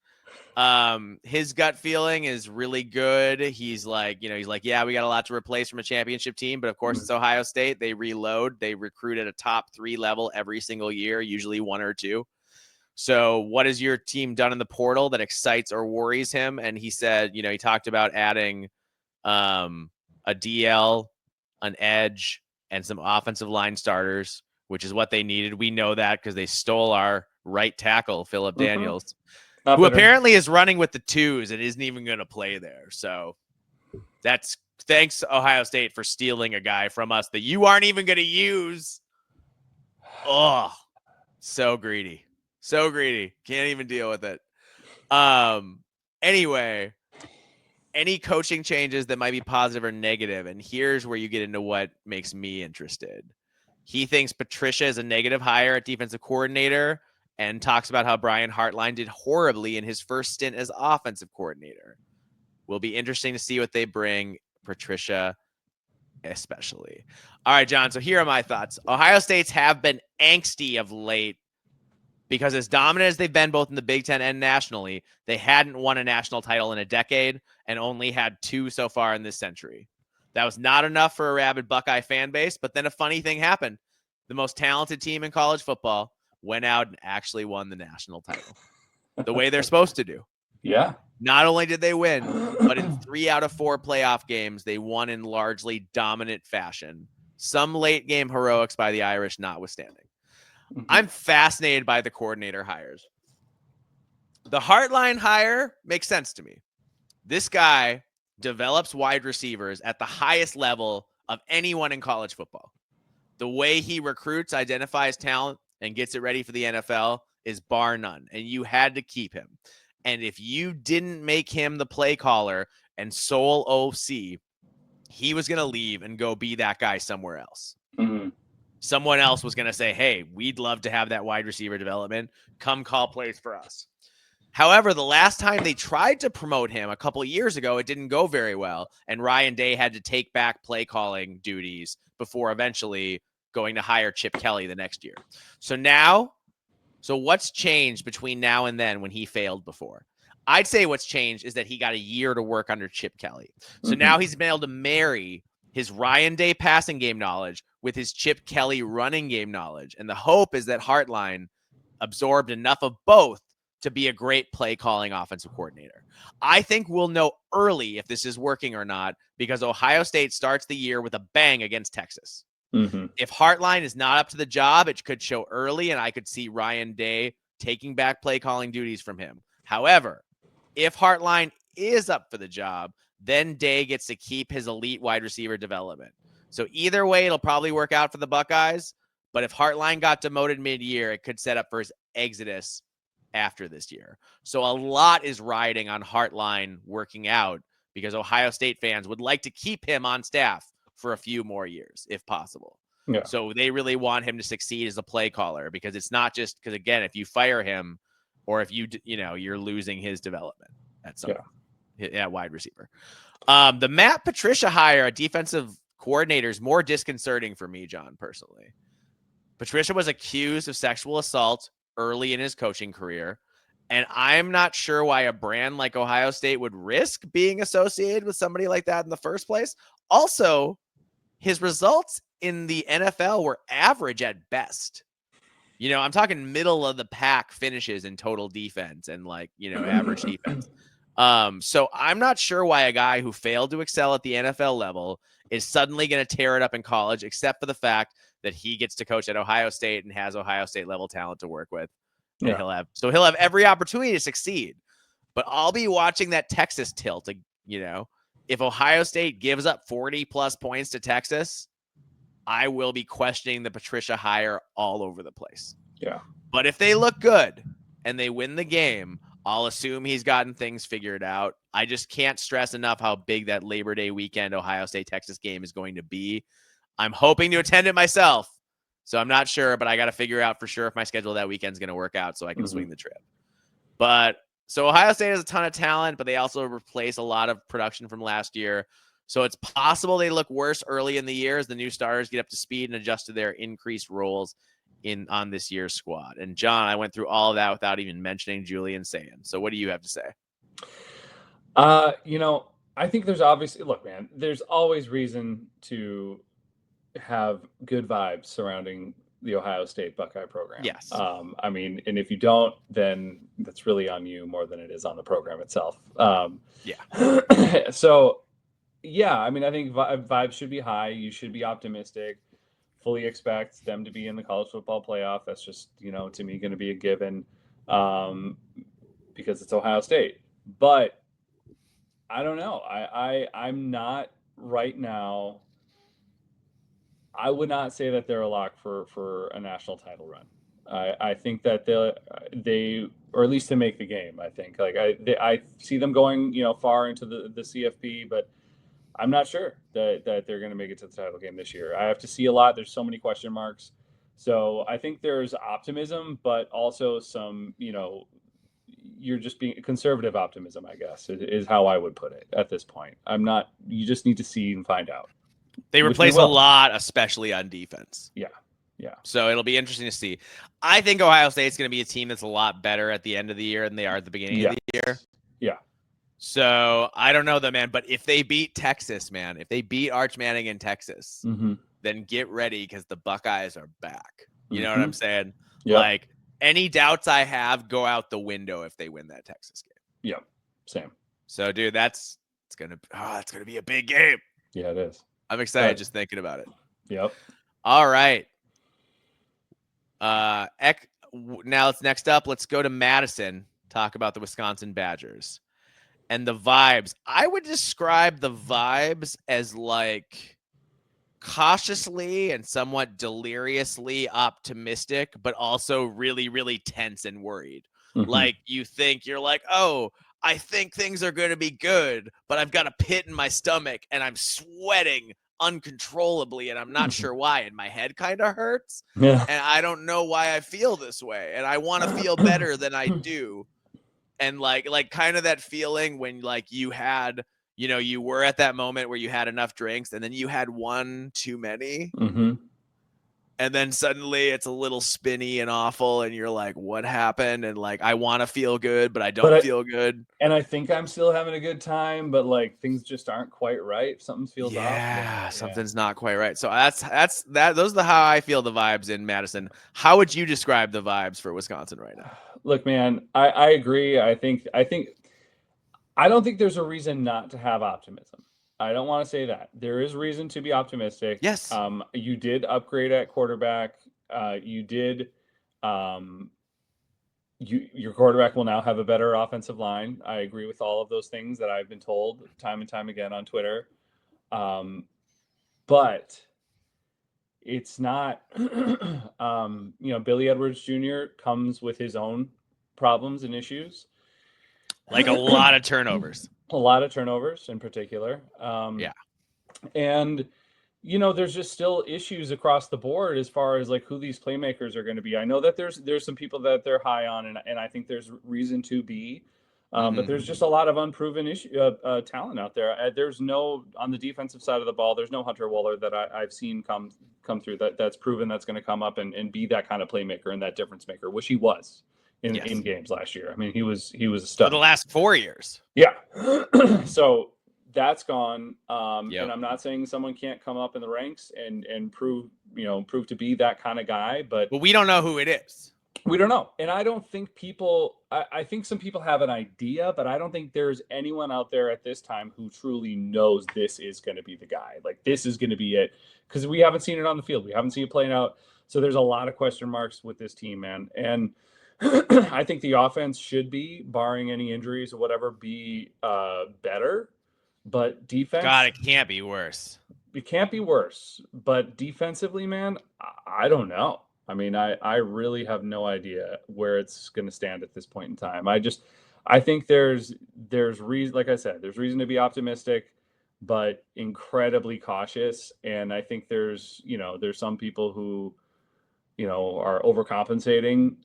His gut feeling is really good. He's like, yeah, we got a lot to replace from a championship team, but of course it's Ohio State. They reload. They recruit at a top 3 level every single year, usually 1 or 2. So what has your team done in the portal that excites or worries him? And he said, he talked about adding a DL, an edge, and some offensive line starters, which is what they needed. We know that because they stole our right tackle, Phillip Daniels, who apparently is running with the 2s and isn't even going to play there. So that's thanks, Ohio State, for stealing a guy from us that you aren't even going to use. Oh, so greedy. Can't even deal with it. Anyway, any coaching changes that might be positive or negative, and here's where you get into what makes me interested. He thinks Patricia is a negative hire at defensive coordinator and talks about how Brian Hartline did horribly in his first stint as offensive coordinator. Will be interesting to see what they bring, Patricia especially. All right, John, so here are my thoughts. Ohio State's have been angsty of late because as dominant as they've been both in the Big Ten and nationally, they hadn't won a national title in a decade and only had 2 so far in this century. That was not enough for a rabid Buckeye fan base, but then a funny thing happened. The most talented team in college football went out and actually won the national title the way they're supposed to do. Yeah. Not only did they win, but in 3 out of 4 playoff games, they won in largely dominant fashion. Some late game heroics by the Irish notwithstanding. I'm fascinated by the coordinator hires. The Hartline hire makes sense to me. This guy develops wide receivers at the highest level of anyone in college football. The way he recruits, identifies talent, and gets it ready for the NFL is bar none. And you had to keep him. And if you didn't make him the play caller and sole OC, he was going to leave and go be that guy somewhere else. Mm-hmm. someone else was going to say, hey, we'd love to have that wide receiver development. Come call plays for us. However, the last time they tried to promote him a couple of years ago, it didn't go very well. And Ryan Day had to take back play calling duties before eventually going to hire Chip Kelly the next year. So what's changed between now and then when he failed before? I'd say what's changed is that he got a year to work under Chip Kelly. So now he's been able to marry his Ryan Day passing game knowledge with his Chip Kelly running game knowledge. And the hope is that Hartline absorbed enough of both to be a great play calling offensive coordinator. I think we'll know early if this is working or not because Ohio State starts the year with a bang against Texas. If Hartline is not up to the job, it could show early, and I could see Ryan Day taking back play calling duties from him. However, if Hartline is up for the job, then Day gets to keep his elite wide receiver development. So either way, it'll probably work out for the Buckeyes. But if Hartline got demoted mid-year, it could set up for his exodus after this year. So a lot is riding on Hartline working out because Ohio State fans would like to keep him on staff for a few more years, if possible. Yeah. So they really want him to succeed as a play caller because it's not just because, again, if you fire him or if you're losing his development at some wide receiver. The Matt Patricia hire, a defensive coordinator, is more disconcerting for me, John, personally. Patricia was accused of sexual assault early in his coaching career, and I'm not sure why a brand like Ohio State would risk being associated with somebody like that in the first place. Also, his results in the NFL were average at best. I'm talking middle of the pack finishes in total defense and average defense. So I'm not sure why a guy who failed to excel at the NFL level is suddenly going to tear it up in college, except for the fact that he gets to coach at Ohio State and has Ohio State level talent to work with. And he'll have every opportunity to succeed. But I'll be watching that Texas tilt. If Ohio State gives up 40 plus points to Texas, I will be questioning the Patricia hire all over the place. Yeah. But if they look good and they win the game, I'll assume he's gotten things figured out. I just can't stress enough how big that Labor Day weekend Ohio State-Texas game is going to be. I'm hoping to attend it myself, so I'm not sure, but I got to figure out for sure if my schedule that weekend is going to work out so I can swing the trip. But so Ohio State has a ton of talent, but they also replace a lot of production from last year. So it's possible they look worse early in the year as the new starters get up to speed and adjust to their increased roles on this year's squad. And John, I went through all of that without even mentioning Julian Sayin. So what do you have to say? I think there's obviously, look, man, there's always reason to have good vibes surrounding the Ohio State Buckeye program. Yes. And if you don't, then that's really on you more than it is on the program itself. So, I think vibes should be high. You should be optimistic. Fully expect them to be in the college football playoff. That's just, to me, going to be a given because it's Ohio State. But I don't know. I'm not right now. I would not say that they're a lock for a national title run. I think that they or at least to make the game. I think I see them going far into the CFP, but I'm not sure that they're going to make it to the title game this year. I have to see a lot. There's so many question marks. So I think there's optimism, but also some, you're just being conservative optimism, I guess, is how I would put it at this point. You just need to see and find out. They replace a lot, especially on defense. Yeah. So it'll be interesting to see. I think Ohio State's going to be a team that's a lot better at the end of the year than they are at the beginning of the year. Yeah. So I don't know though, man. But if they beat Texas, man, if they beat Arch Manning in Texas, then get ready because the Buckeyes are back. You know what I'm saying? Yep. Like any doubts I have go out the window if they win that Texas game. Yeah, same. So, dude, it's gonna be a big game. Yeah, it is. I'm excited just thinking about it. Yep. All right. Now next up. Let's go to Madison. Talk about the Wisconsin Badgers and the vibes. I would describe the vibes as like cautiously and somewhat deliriously optimistic, but also really, really tense and worried. Like you're like, oh, I think things are going to be good, but I've got a pit in my stomach and I'm sweating uncontrollably, and I'm not sure why, and my head kind of hurts, Yeah. and I don't know why I feel this way, and I want to feel better than I do. And like kind of that feeling when like you had, you were at that moment where you had enough drinks and then you had one too many. Mm-hmm. And then suddenly it's a little spinny and awful, and you're like, what happened? And like, I want to feel good, but I don't feel good. And I think I'm still having a good time, but like things just aren't quite right. Something feels off. Yeah, something's not quite right. So that's those are the how I feel the vibes in Madison. How would you describe the vibes for Wisconsin right now? Look, man, I agree. I don't think there's a reason not to have optimism. I don't want to say that. There is reason to be optimistic. Yes. You did upgrade at quarterback. You did your quarterback will now have a better offensive line. I agree with all of those things that I've been told time and time again on Twitter. But it's not, Billy Edwards Jr. comes with his own problems and issues. Like a lot of turnovers. A lot of turnovers in particular. Yeah. And there's just still issues across the board as far as like who these playmakers are going to be. I know that there's some people that they're high on, and I think there's reason to be, but there's just a lot of unproven talent out there. There's no, on the defensive side of the ball, there's no Hunter Wohler that I've seen come through that's proven that's going to come up and be that kind of playmaker and that difference maker, which he was in games last year. I mean, he was a stud for the last 4 years. Yeah. So that's gone. And I'm not saying someone can't come up in the ranks and prove to be that kind of guy, but we don't know who it is. We don't know. And I don't think I think some people have an idea, but I don't think there's anyone out there at this time who truly knows this is going to be the guy. Like, this is going to be it, because we haven't seen it on the field. We haven't seen it playing out. So there's a lot of question marks with this team, man. And I think the offense should be, barring any injuries or whatever, be better. But defense, God, it can't be worse. It can't be worse. But defensively, man, I don't know. I mean, I really have no idea where it's going to stand at this point in time. I think there's reason, like I said, there's reason to be optimistic, but incredibly cautious. And I think there's some people who, are overcompensating.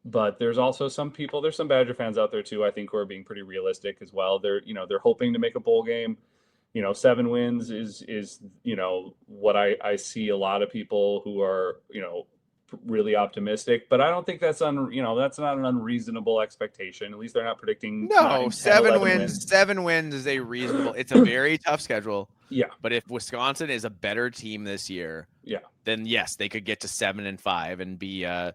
But there's also some people, there's some Badger fans out there too, I think, who are being pretty realistic as well. They're hoping to make a bowl game. 7 wins is what I see a lot of people who are, really optimistic, but I don't think that's that's not an unreasonable expectation. At least they're not predicting. No, 7 wins. 7 wins is a reasonable. It's a very tough schedule. Yeah. But if Wisconsin is a better team this year, then yes, they could get to 7-5 and be a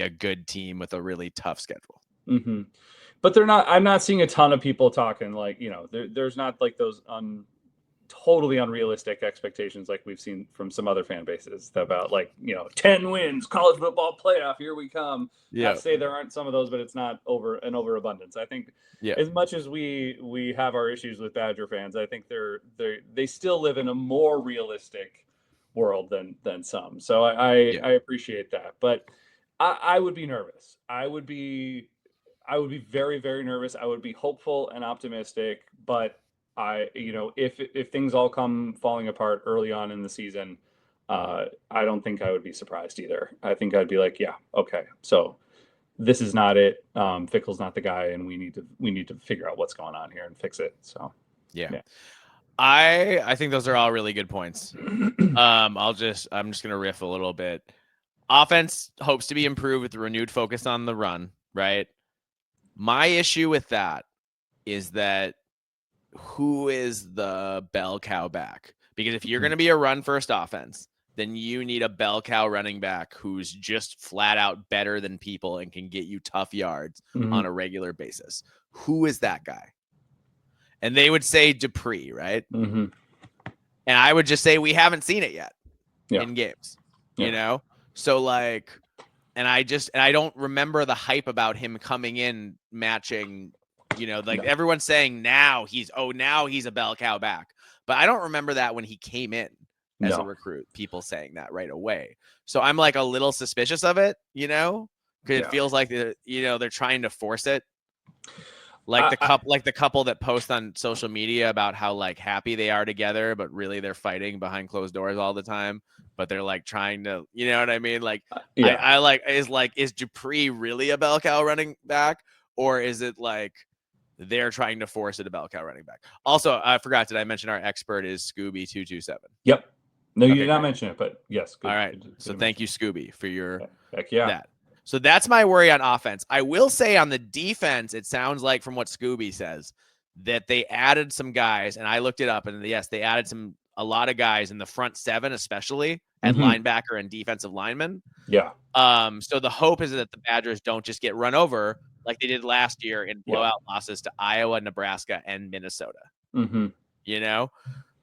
good team with a really tough schedule. Mm-hmm. But they're not. I'm not seeing a ton of people talking like there's not like those totally unrealistic expectations like we've seen from some other fan bases about 10 wins, college football playoff, here we come. Yeah. Not to say there aren't some of those, but it's not an overabundance. I think as much as we have our issues with Badger fans, I think they still live in a more realistic world than some. So I appreciate that. But I would be nervous. I would be very, very nervous. I would be hopeful and optimistic, but if things all come falling apart early on in the season, I don't think I would be surprised either. I think I'd be like, yeah, okay, so this is not it. Fickle's not the guy, and we need to figure out what's going on here and fix it. So yeah. I think those are all really good points. I'm just gonna riff a little bit. Offense hopes to be improved with the renewed focus on the run, right? My issue with that is that who is the bell cow back? Because if you're going to be a run first offense, then you need a bell cow running back who's just flat out better than people and can get you tough yards on a regular basis. Who is that guy? And they would say Dupree, right? Mm-hmm. And I would just say we haven't seen it yet in games, So and I don't remember the hype about him coming in matching. Everyone's saying now he's a bell cow back, but I don't remember that when he came in as a recruit, people saying that right away. So I'm like a little suspicious of it, because it feels like they're trying to force it. Like the couple that post on social media about how like happy they are together, but really they're fighting behind closed doors all the time. But they're like trying to, you know what I mean? Like, Yeah. I like is Dupree really a bell cow running back, or is it like they're trying to force it a bell cow running back? Also, I forgot, did I mention our expert is Scooby227? Yep. No, you Okay, did not great. mention it, but yes. Good, All right. good So to thank mention. you, Scooby, for your Heck yeah. that. So that's my worry on offense. I will say on the defense, it sounds like from what Scooby says that they added some guys, and I looked it up, and yes, they added a lot of guys in the front seven, especially at linebacker and defensive lineman. Yeah. So the hope is that the Badgers don't just get run over like they did last year in blowout losses to Iowa, Nebraska, and Minnesota. You know?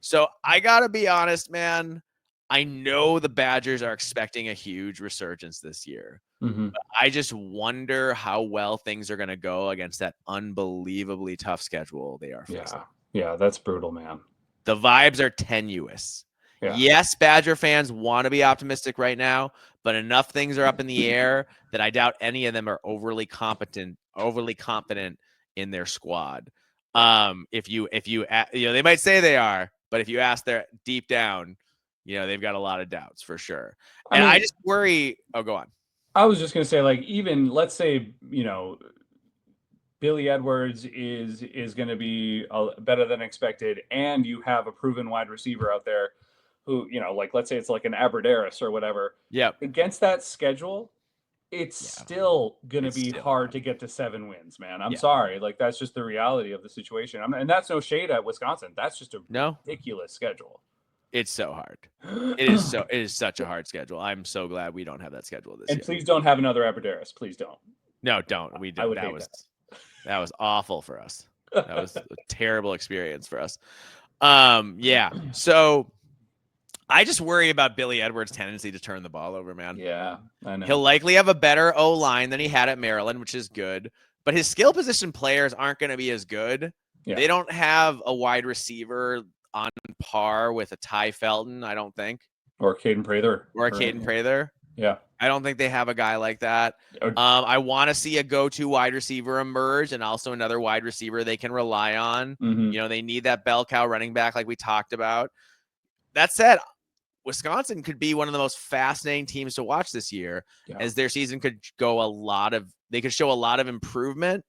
So I gotta be honest, man. I know the Badgers are expecting a huge resurgence this year. But I just wonder how well things are going to go against that unbelievably tough schedule they are facing. Yeah, that's brutal, man. The vibes are tenuous. Yeah. Yes, Badger fans want to be optimistic right now, but enough things are up in the air that I doubt any of them are overly confident in their squad. If you they might say they are, but if you ask their deep down, they've got a lot of doubts for sure. And I just worry. Oh, go on. I was just going to say, like, even let's say, Billy Edwards is going to be better than expected, and you have a proven wide receiver out there who, like, let's say it's like an Aberderis or whatever. Yep. Against that schedule, it's still going to be hard to get to 7 wins, man. I'm sorry. Like, that's just the reality of the situation. And that's no shade at Wisconsin. That's just a ridiculous schedule. It's so hard. It is such a hard schedule. I'm so glad we don't have that schedule this year. And please don't have another Aberderis. Please don't. No, don't. We did. That was awful for us. That was a terrible experience for us. Yeah. So I just worry about Billy Edwards' tendency to turn the ball over, man. Yeah, I know. He'll likely have a better O-line than he had at Maryland, which is good. But his skill position players aren't going to be as good. Yeah. They don't have a wide receiver on par with a Ty Felton, I don't think. Or Caden Prather. Yeah. I don't think they have a guy like that. I want to see a go-to wide receiver emerge and also another wide receiver they can rely on. They need that bell cow running back like we talked about. That said, Wisconsin could be one of the most fascinating teams to watch this year as their season could they could show a lot of improvement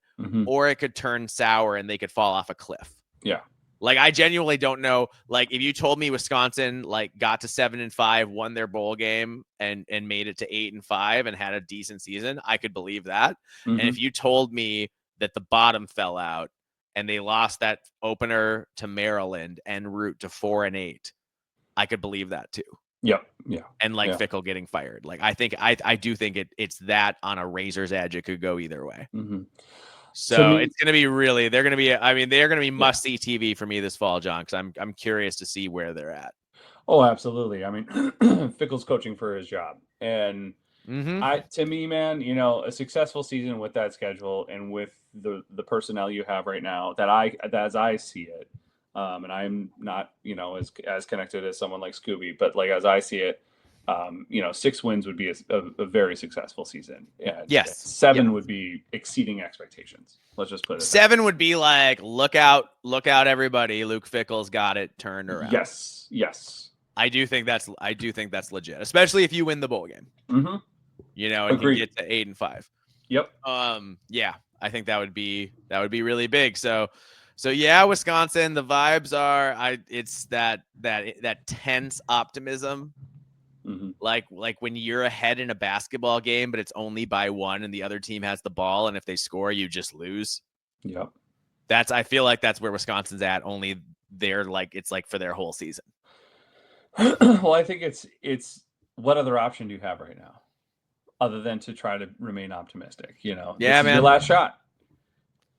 or it could turn sour and they could fall off a cliff. Yeah. Like, I genuinely don't know. Like, if you told me Wisconsin got to 7-5, won their bowl game, and made it to 8-5 and had a decent season, I could believe that. And if you told me that the bottom fell out and they lost that opener to Maryland en route to 4-8, I could believe that too. Yeah. And Fickle getting fired. Like, I think I do think it's that on a razor's edge. It could go either way. So it's going to be they're going to be must-see TV for me this fall, John, because I'm curious to see where they're at. Oh, absolutely. I mean, Fickle's coaching for his job. And to me, man, a successful season with that schedule and with the personnel you have right now as I see it, and I'm not, as connected as someone like Scooby, but like, as I see it, 6 wins would be a very successful season. Yeah. Yes. 7 would be exceeding expectations. Let's just put it. 7 would be like, look out, everybody. Luke Fickle's got it turned around. Yes. I do think that's legit, especially if you win the bowl game. And you get to 8-5. Yep. Yeah, I think that would be really big. So yeah, Wisconsin, the vibes are it's that tense optimism. Like when you're ahead in a basketball game, but it's only by 1 and the other team has the ball. And if they score, you just lose. Yep. I feel like that's where Wisconsin's at. Only it's for their whole season. Well, I think it's what other option do you have right now other than to try to remain optimistic, Yeah, this man. is your last shot.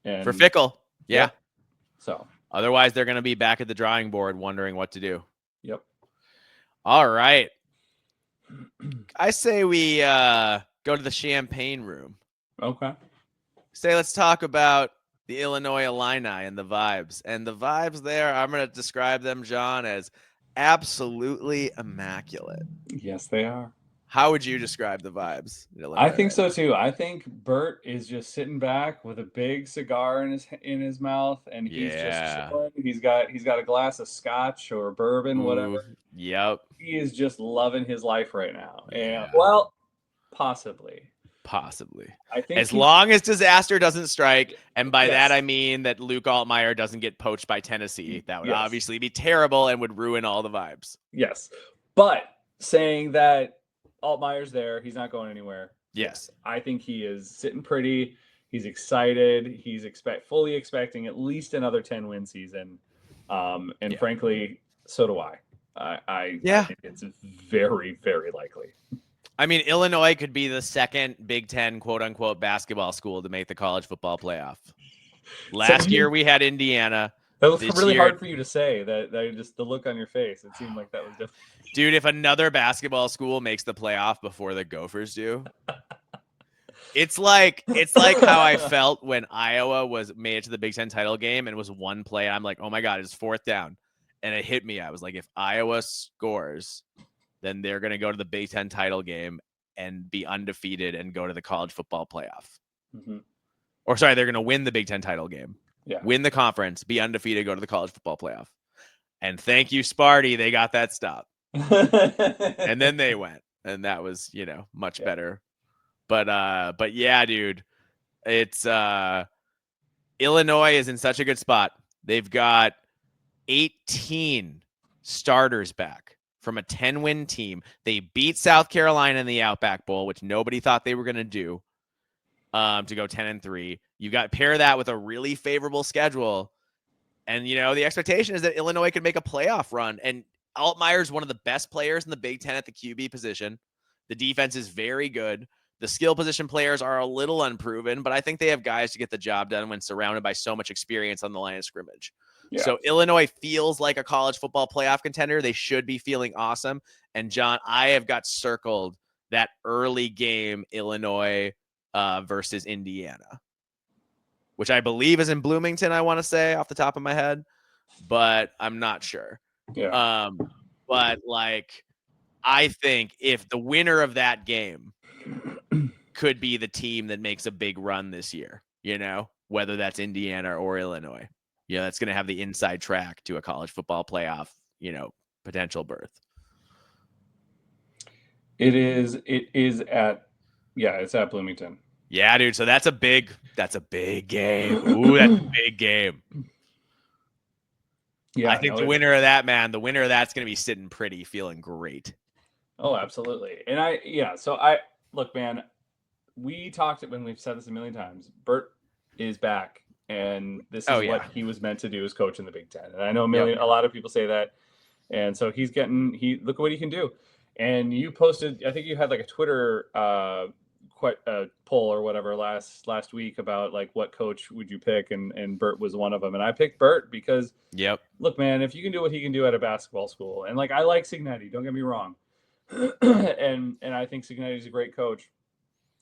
And for Fickle. Yeah. So otherwise they're going to be back at the drawing board wondering what to do. Yep. All right. I say we go to the champagne room. Okay. Let's talk about the Illinois Illini and the vibes. And the vibes there, I'm going to describe them, John, as absolutely immaculate. Yes, they are. How would you describe the vibes in Illinois? I think right so now? too. I think Bert is just sitting back with a big cigar in his mouth, and he's just Yeah. chilling. He's got a glass of scotch or bourbon, Ooh. whatever. Yep. He is just loving his life right now. And Yeah. well, possibly. Possibly. I think As he's long as disaster doesn't strike, and by that I yes, mean that Luke Altmaier doesn't get poached by Tennessee, that would yes, obviously be terrible and would ruin all the vibes. yes. But saying that Altmaier's there, he's not going anywhere. Yes. I think he is sitting pretty. He's excited. He's fully expecting at least another 10-win season. And Yeah. frankly, so do I. I think it's very, very likely. I mean, Illinois could be the second Big Ten quote unquote basketball school to make the college football playoff. Last year we had Indiana. That was This really year- hard for you to say. That just the look on your face. It seemed like that was difficult. Dude, if another basketball school makes the playoff before the Gophers do, it's like how I felt when Iowa was made it to the Big Ten title game and it was one play. I'm like, oh my God, it's fourth down. And it hit me. I was like, if Iowa scores, then they're going to go to the Big Ten title game and be undefeated and go to the college football playoff. Mm-hmm. Or sorry, they're going to win the Big Ten title game, win the conference, be undefeated, go to the college football playoff. And thank you, Sparty. They got that stop. And then they went. And that was, much better. But yeah, dude, it's Illinois is in such a good spot. They've got 18 starters back from a 10-win team. They beat South Carolina in the Outback Bowl, which nobody thought they were going to do, to go 10-3. You got pair that with a really favorable schedule. And, the expectation is that Illinois could make a playoff run. And Altmaier's one of the best players in the Big Ten at the QB position. The defense is very good. The skill position players are a little unproven, but I think they have guys to get the job done when surrounded by so much experience on the line of scrimmage. Yeah. So Illinois feels like a college football playoff contender. They should be feeling awesome. And John, I have got circled that early game, Illinois versus Indiana, which I believe is in Bloomington, I want to say off the top of my head, but I'm not sure. Yeah. But I think if the winner of that game could be the team that makes a big run this year, whether that's Indiana or Illinois, that's going to have the inside track to a college football playoff, potential berth. It's at Bloomington. Yeah, dude. So that's a big game. Ooh, that's a big game. Yeah, I think the winner of that's going to be sitting pretty, feeling great. Oh, absolutely. And look, man, we talked when we've said this a million times. Bert is back, and this is what he was meant to do as coach in the Big Ten. And I know a lot of people say that, and so look at what he can do. And you posted, I think you had like a Twitter poll or whatever last week about like what coach would you pick, and Bert was one of them. And I picked Bert because look, man, if you can do what he can do at a basketball school, and like I like Cignetti, don't get me wrong. and I think Cignetti's a great coach,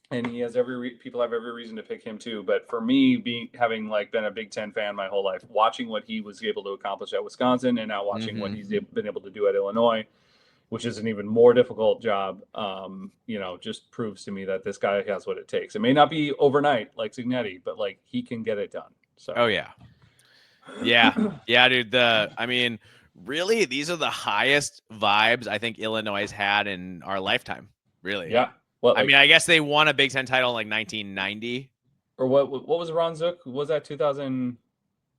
and he has people have every reason to pick him too. But for me, having been a Big Ten fan my whole life, watching what he was able to accomplish at Wisconsin, and now watching what he's been able to do at Illinois, which is an even more difficult job, just proves to me that this guy has what it takes. It may not be overnight like Cignetti, but he can get it done. So yeah, dude. Really, these are the highest vibes I think Illinois has had in our lifetime. Really. Yeah. Well, I guess they won a Big Ten title in 1990. Or what was Ron Zook? Was that 2000?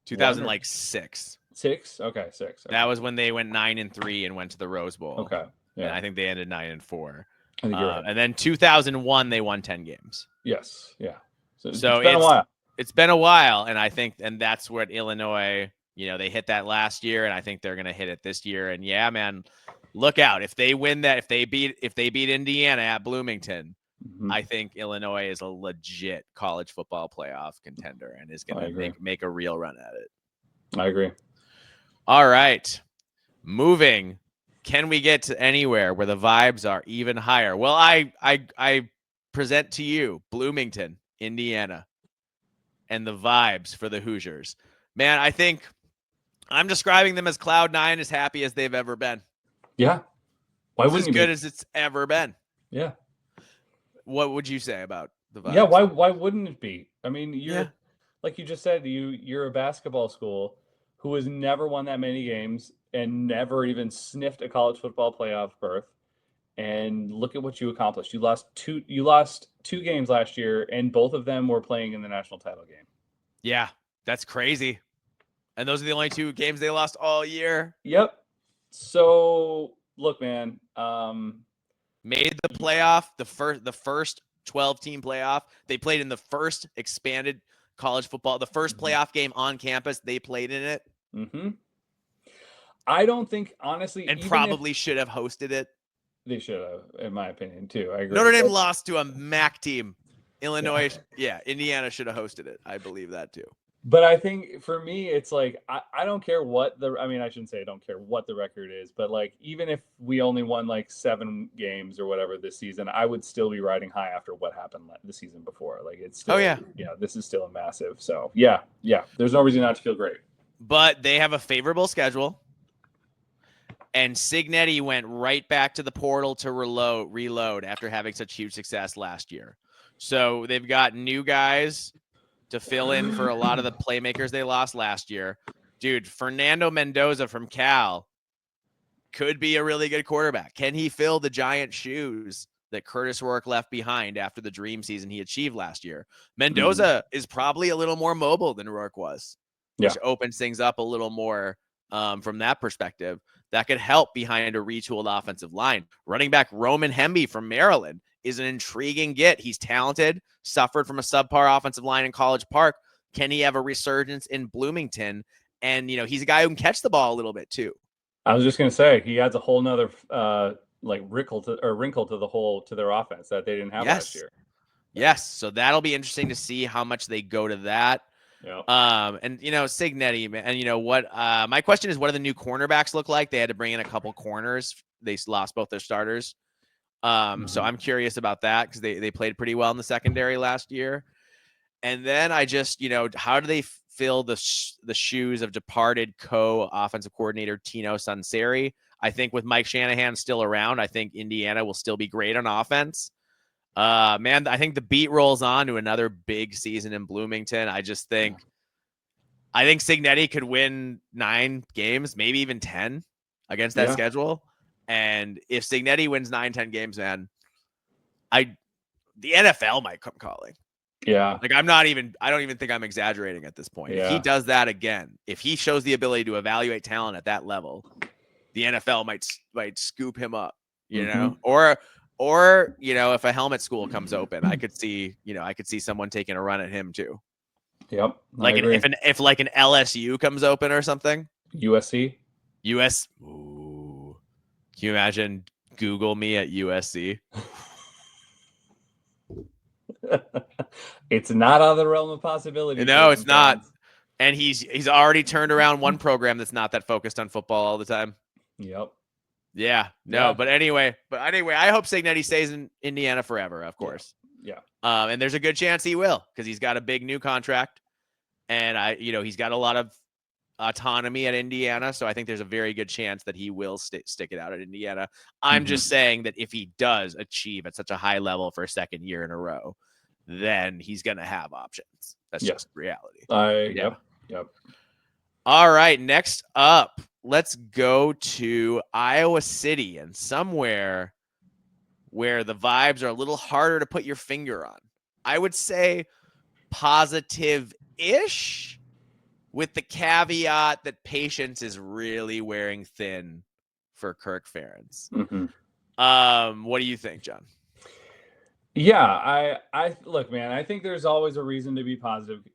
2006. 6? Okay, 6. Okay. That was when they went 9-3 and went to the Rose Bowl. Okay. Yeah. And I think they ended 9-4. I think you're right. And then 2001 they won 10 games. Yes. Yeah. So it's been a while. It's been a while, and that's what Illinois, they hit that last year, and I think they're going to hit it this year. And yeah, man, look out. If they win that, if they beat Indiana at Bloomington, I think Illinois is a legit college football playoff contender and is going to make a real run at it. I agree. All right. Moving. Can we get to anywhere where the vibes are even higher? Well, I present to you Bloomington, Indiana, and the vibes for the Hoosiers. Man, I think I'm describing them as Cloud9, as happy as they've ever been. Yeah. Why wouldn't as good as it's ever been. Yeah. What would you say about the vibes? Yeah, why wouldn't it be? I mean, Yeah. like you just said, you're a basketball school who has never won that many games and never even sniffed a college football playoff berth. And look at what you accomplished. You lost two games last year, and both of them were playing in the national title game. Yeah, that's crazy. And those are the only 2 games they lost all year. Yep. So look, man. Made the playoff, the first 12-team playoff. They played in the first expanded college football, the first playoff game on campus. They played in it. Mm-hmm. I don't think, honestly, and even probably should have hosted it. They should have, in my opinion, too. I agree. Notre Dame lost to a MAC team. Illinois, Indiana should have hosted it. I believe that too. But I think for me, it's like, I don't care what I shouldn't say I don't care what the record is, but like, even if we only won like 7 games or whatever this season, I would still be riding high after what happened the season before. Like, it's still, this is still a massive. So yeah. There's no reason not to feel great. But they have a favorable schedule. And Signetti went right back to the portal to reload after having such huge success last year. So they've got new guys to fill in for a lot of the playmakers they lost last year. Dude, Fernando Mendoza from Cal could be a really good quarterback. Can he fill the giant shoes that Curtis Rourke left behind after the dream season he achieved last year? Mendoza is probably a little more mobile than Rourke was, which opens things up a little more from that perspective. That could help behind a retooled offensive line. Running back Roman Hemby from Maryland is an intriguing get. He's talented, suffered from a subpar offensive line in College Park. Can he have a resurgence in Bloomington? And, he's a guy who can catch the ball a little bit too. I was just going to say, he adds a whole nother wrinkle to their offense that they didn't have last year. Yes. So that'll be interesting to see how much they go to that. Yeah. And Signetti, and what? My question is, what do the new cornerbacks look like? They had to bring in a couple corners. They lost both their starters. So I'm curious about that because they played pretty well in the secondary last year. And then I just, how do they fill the shoes of departed co-offensive coordinator Tino Sunseri? I think with Mike Shanahan still around, I think Indiana will still be great on offense. Man, I think the beat rolls on to another big season in Bloomington. I think Signetti could win 9 games, maybe even 10 against that schedule. And if Signetti wins 9-10 games, man, the NFL might come calling. Yeah. Like I don't even think I'm exaggerating at this point. If he does that again, if he shows the ability to evaluate talent at that level, the NFL might scoop him up, or if a helmet school comes open, I could see someone taking a run at him too. Yep. Like if like an LSU comes open or something. USC. Ooh. Can you imagine Google me at USC? It's not out of the realm of possibility. No, it's not. And he's already turned around one program that's not that focused on football all the time. Yep. Yeah. No, but anyway, I hope Signetti stays in Indiana forever, of course. Yeah. And there's a good chance he will because he's got a big new contract, and he's got a lot of autonomy at Indiana, so I think there's a very good chance that he will stick it out at Indiana. I'm just saying that if he does achieve at such a high level for a second year in a row, then he's going to have options. That's just reality. Yep. All right, next up, let's go to Iowa City and somewhere where the vibes are a little harder to put your finger on. I would say positive-ish, with the caveat that patience is really wearing thin for Kirk Ferentz. What do you think, John? Yeah, I look, man, I think there's always a reason to be positive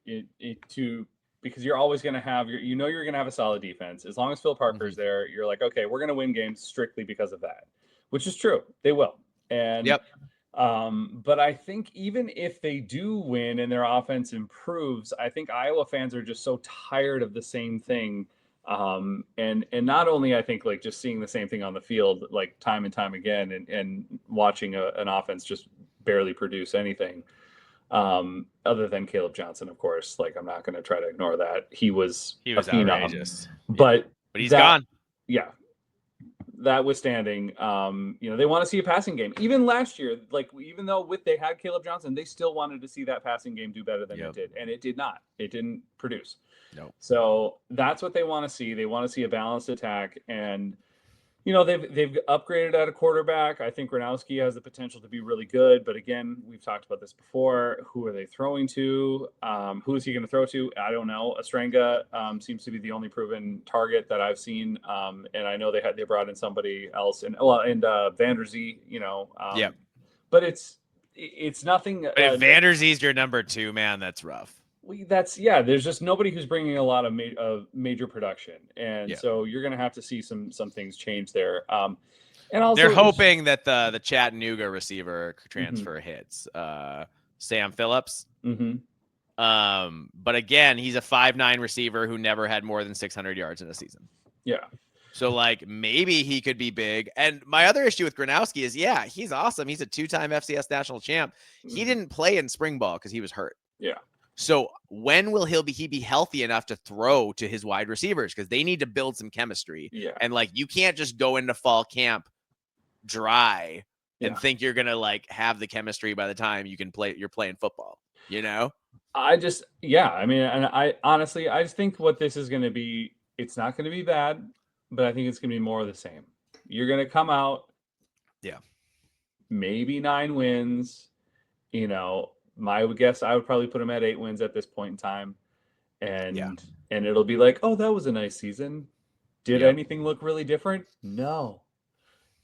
because you're always going to have you're going to have a solid defense. As long as Phil Parker's there, you're like, okay, we're going to win games strictly because of that, which is true. They will. And but I think even if they do win and their offense improves, I think Iowa fans are just so tired of the same thing. And not only I think like just seeing the same thing on the field, like time and time again, and watching an offense just barely produce anything, other than Caleb Johnson, of course. Like I'm not going to try to ignore that. He was outrageous, but he's gone. Yeah. that withstanding, they want to see a passing game. Even last year, even though they had Caleb Johnson, they still wanted to see that passing game do better than it did, and it did not. It didn't produce. No. So that's what they want to see. They want to see a balanced attack, and they've upgraded at a quarterback. I think Gronowski has the potential to be really good, but again, we've talked about this before. Who are they throwing to? Who is he going to throw to? I don't know. Estrenga seems to be the only proven target that I've seen, and I know they brought in somebody else, and Vander Zee. But it's nothing. But if Vander Zee's your number 2, man, that's rough. There's just nobody who's bringing a lot of major production, and so you're going to have to see some things change there. And also, they're hoping that the Chattanooga receiver transfer hits, Sam Phillips. But again, he's a 5'9" receiver who never had more than 600 yards in a season. Yeah. So maybe he could be big. And my other issue with Gronowski is, he's awesome. He's a 2-time FCS national champ. He didn't play in spring ball because he was hurt. Yeah. So when will he be healthy enough to throw to his wide receivers? Because they need to build some chemistry. Yeah. And you can't just go into fall camp dry and think you're gonna have the chemistry by the time you're playing football. I honestly just think what this is going to be, it's not going to be bad, but I think it's going to be more of the same. You're going to come out, maybe 9 wins. My guess, I would probably put him at 8 wins at this point in time, and it'll be like, oh, that was a nice season. Did anything look really different? No.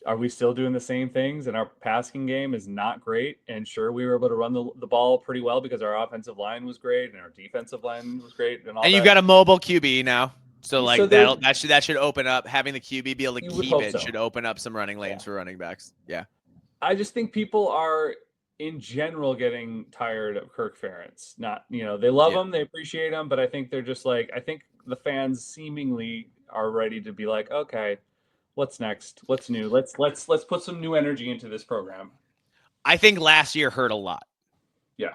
Are we still doing the same things? And our passing game is not great. And sure, we were able to run the ball pretty well because our offensive line was great and our defensive line was great, and all. And you've got a mobile QB now, so that should open up. Having the QB be able to keep it should open up some running lanes for running backs. Yeah, I just think people are, in general, getting tired of Kirk Ferentz. Not, they love him, they appreciate him, but I think they're just I think the fans seemingly are ready to be like, okay, what's next? What's new? Let's put some new energy into this program. I think last year hurt a lot. Yeah.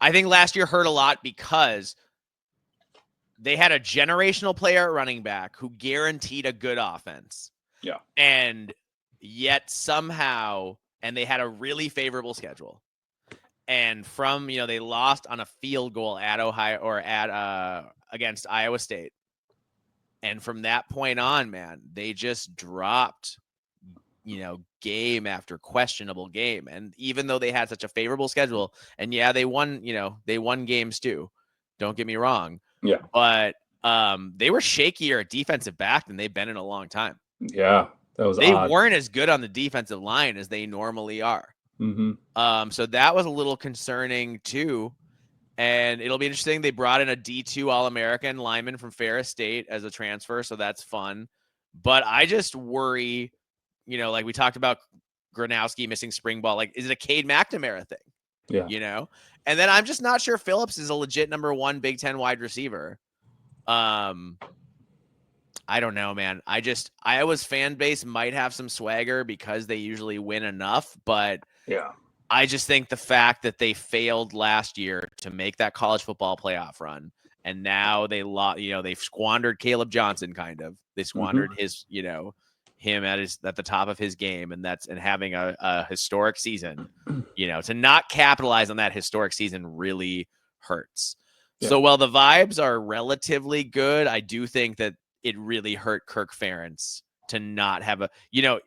I think last year hurt a lot because they had a generational player at running back who guaranteed a good offense. Yeah. And yet somehow, and they had a really favorable schedule. And they lost on a field goal at Ohio or against Iowa State. And from that point on, man, they just dropped, game after questionable game. And even though they had such a favorable schedule, and they won games too. Don't get me wrong. Yeah. But they were shakier at defensive back than they've been in a long time. Yeah. That was They odd. weren't as good on the defensive line as they normally are. So that was a little concerning too. And it'll be interesting. They brought in a D2 All-American lineman from Ferris State as a transfer, so that's fun. But I just worry, like we talked about Gronowski missing spring ball. Is it a Cade McNamara thing? Yeah. And then I'm just not sure Phillips is a legit number 1 Big Ten wide receiver. I don't know, man. Iowa's fan base might have some swagger because they usually win enough, but I just think the fact that they failed last year to make that college football playoff run, and now they've squandered Caleb Johnson, kind of. They squandered his, him at the top of his game, and having a historic season, to not capitalize on that historic season really hurts. Yeah. So while the vibes are relatively good, I do think that it really hurt Kirk Ferentz to not have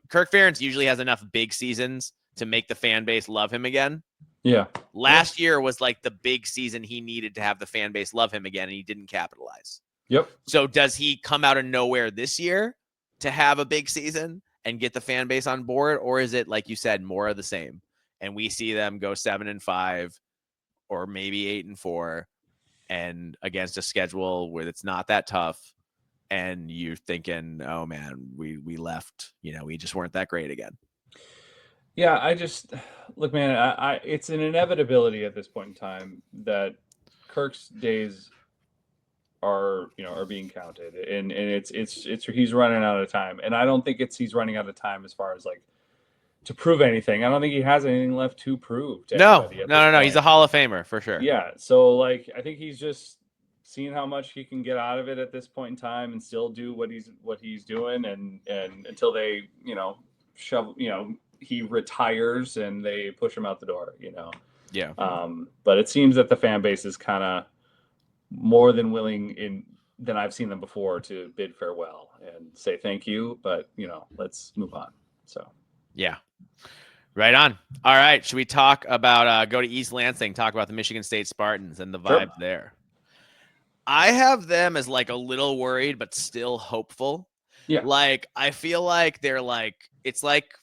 Kirk Ferentz usually has enough big seasons to make the fan base love him again. Yeah. Last year was the big season he needed to have the fan base love him again, and he didn't capitalize. Yep. So does he come out of nowhere this year to have a big season and get the fan base on board? Or is it, like you said, more of the same? And we see them go 7-5 or maybe 8-4 and against a schedule where it's not that tough. And you're thinking, oh man, we left, we just weren't that great again. Yeah, I just look, man. I it's an inevitability at this point in time that Kirk's days are being counted, and it's he's running out of time, and I don't think he's running out of time as far as to prove anything. I don't think he has anything left to prove. To no. He's a Hall of Famer for sure. Yeah, so I think he's just seeing how much he can get out of it at this point in time and still do what he's doing, and until they, shove, he retires and they push him out the door, Yeah. But it seems that the fan base is kind of more than willing than I've seen them before to bid farewell and say thank you, but let's move on. So yeah. Right on. All right. Should we talk about go to East Lansing, talk about the Michigan State Spartans and the vibe there? I have them as like a little worried, but still hopeful. Yeah. Like, I feel like they're like, it's like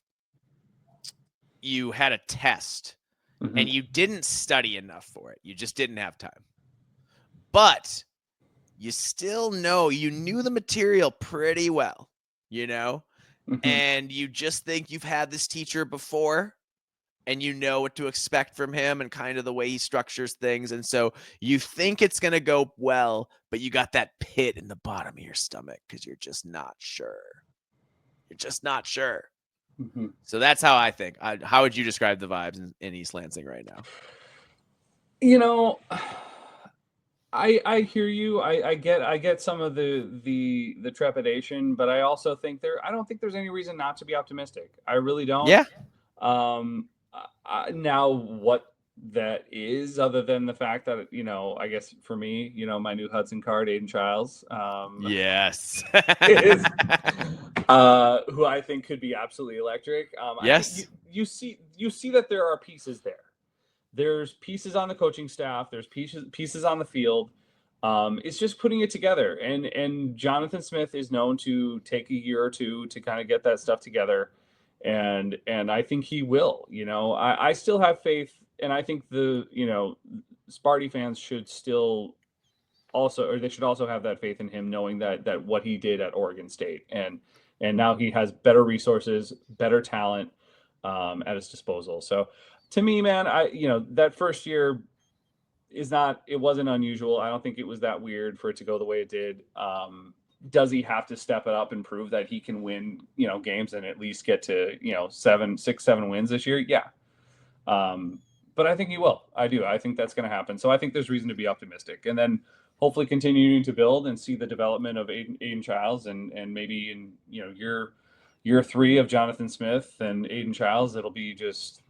you had a test and you didn't study enough for it. You just didn't have time. But you still know, you knew the material pretty well, and you just think you've had this teacher before and you know what to expect from him and kind of the way he structures things. And so you think it's going to go well, but you got that pit in the bottom of your stomach because you're just not sure. You're just not sure. So that's how I think. How would you describe the vibes in East Lansing right now? I hear you. I get some of the trepidation, but I also think I don't think there's any reason not to be optimistic. I really don't. Yeah. Now what that is, other than the fact that, I guess for me, my new Hudson card, Aiden Childs, yes, is, who I think could be absolutely electric. Yes. I think you see that there are pieces there. There's pieces on the coaching staff. There's pieces on the field. It's just putting it together. And Jonathan Smith is known to take a year or two to kind of get that stuff together. And I think he will. I still have faith, and I think the Sparty fans should still they should also have that faith in him, knowing that what he did at Oregon State, and now he has better resources, better talent at his disposal. So to me, man, that first year it wasn't unusual. I don't think it was that weird for it to go the way it did. Does he have to step it up and prove that he can win, games and at least get to, 6, 7 wins this year? Yeah. But I think he will. I do. I think that's going to happen. So I think there's reason to be optimistic, and then hopefully continuing to build and see the development of Aiden Childs, and maybe in, year 3 of Jonathan Smith and Aiden Childs, it'll be just,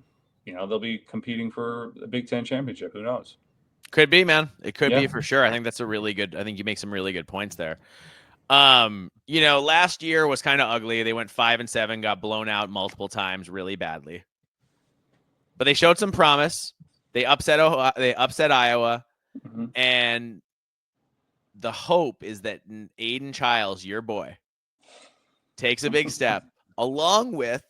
they'll be competing for the Big Ten championship. Who knows? Could be, man. It could be for sure. I think that's I think you make some really good points there. Last year was kind of ugly. They went 5-7, got blown out multiple times really badly. But they showed some promise. They upset Iowa. And the hope is that Aiden Childs, your boy, takes a big step along with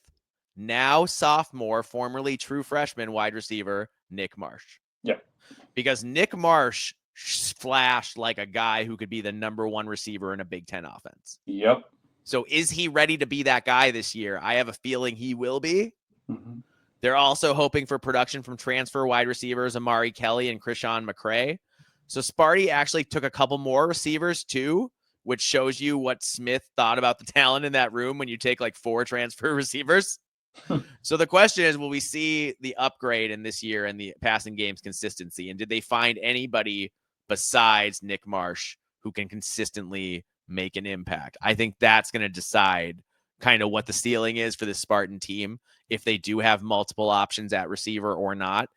now sophomore, formerly true freshman wide receiver Nick Marsh. Yeah. Because Nick Marsh flashed like a guy who could be the number 1 receiver in a Big Ten offense. Yep. So is he ready to be that guy this year? I have a feeling he will be. They're also hoping for production from transfer wide receivers Amari Kelly and Krishan McCray. So Sparty actually took a couple more receivers too, which shows you what Smith thought about the talent in that room when you take like 4 transfer receivers. So the question is, will we see the upgrade in this year and the passing game's consistency? And did they find anybody besides Nick Marsh who can consistently make an impact? I think that's going to decide kind of what the ceiling is for the Spartan team, if they do have multiple options at receiver or not.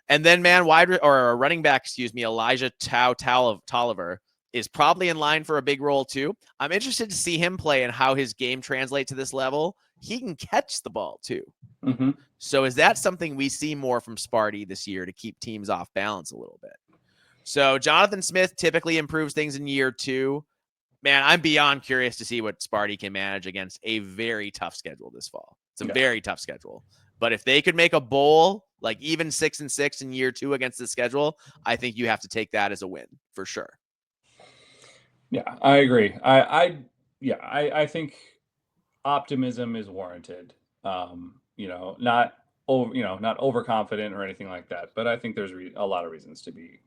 And then, man, running back, Elijah Tolliver is probably in line for a big role too. I'm interested to see him play and how his game translates to this level. He can catch the ball too. So is that something we see more from Sparty this year to keep teams off balance a little bit? So Jonathan Smith typically improves things in year 2. Man, I'm beyond curious to see what Sparty can manage against a very tough schedule this fall. It's a very tough schedule. But if they could make a bowl, like even 6-6 in year 2 against the schedule, I think you have to take that as a win for sure. Yeah, I agree. I think optimism is warranted. Not overconfident or anything like that, but I think there's a lot of reasons to be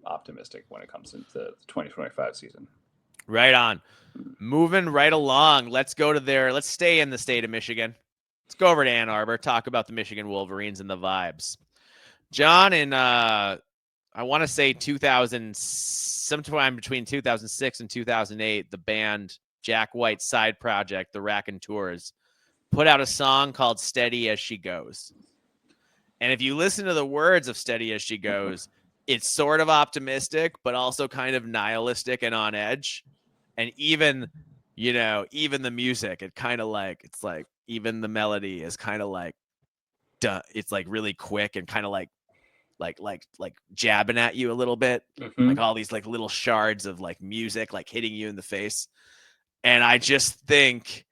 optimistic when it comes into the 2025 season. Right on. Moving right along. Let's stay in the state of Michigan. Let's go over to Ann Arbor, talk about the Michigan Wolverines and the vibes. John, in I want to say 2000, sometime between 2006 and 2008, the band Jack White's side project, the Raconteurs, put out a song called Steady as She Goes. And if you listen to the words of Steady as She Goes, it's sort of optimistic, but also kind of nihilistic and on edge. And even, even the music, it's like, even the melody is kind of like, it's like really quick and kind of like jabbing at you a little bit, like all these like little shards of like music, like hitting you in the face. And I just think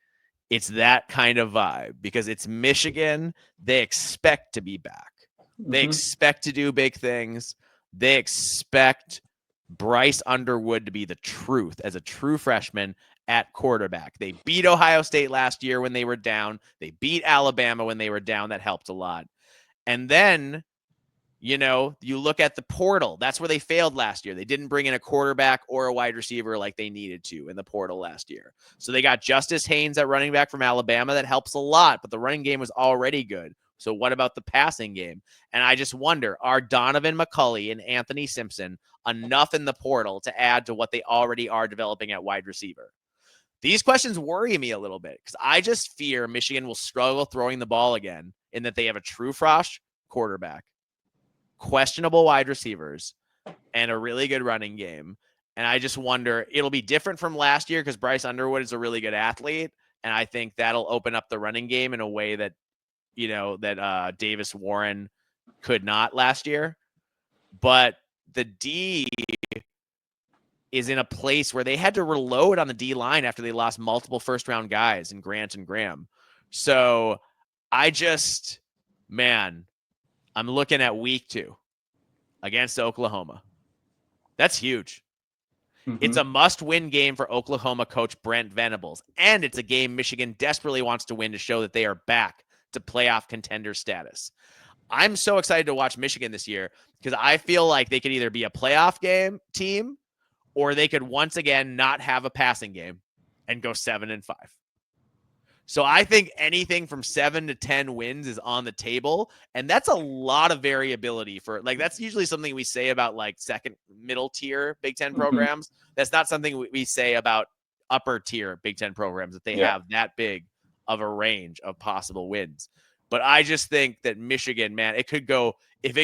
it's that kind of vibe because it's Michigan. They expect to be back. They expect to do big things. They expect Bryce Underwood to be the truth as a true freshman at quarterback. They beat Ohio State last year when they were down. They beat Alabama when they were down. That helped a lot. And then, you look at the portal. That's where they failed last year. They didn't bring in a quarterback or a wide receiver like they needed to in the portal last year. So they got Justice Haynes at running back from Alabama. That helps a lot, but the running game was already good. So what about the passing game? And I just wonder, are Donovan McCulley and Anthony Simpson enough in the portal to add to what they already are developing at wide receiver? These questions worry me a little bit because I just fear Michigan will struggle throwing the ball again in that they have a true frosh quarterback, questionable wide receivers, and a really good running game. And I just wonder, it'll be different from last year because Bryce Underwood is a really good athlete. And I think that'll open up the running game in a way that, Davis Warren could not last year. But the D is in a place where they had to reload on the D line after they lost multiple first round guys in Grant and Graham. So I'm looking at week 2 against Oklahoma. That's huge. It's a must-win game for Oklahoma coach Brent Venables, and it's a game Michigan desperately wants to win to show that they are back to playoff contender status. I'm so excited to watch Michigan this year because I feel like they could either be a playoff game team or they could once again not have a passing game and go 7-5. So I think anything from 7 to 10 wins is on the table. And that's a lot of variability that's usually something we say about like second middle tier Big Ten programs. That's not something we say about upper tier Big Ten programs, that they have that big of a range of possible wins. But I just think that Michigan, man, if it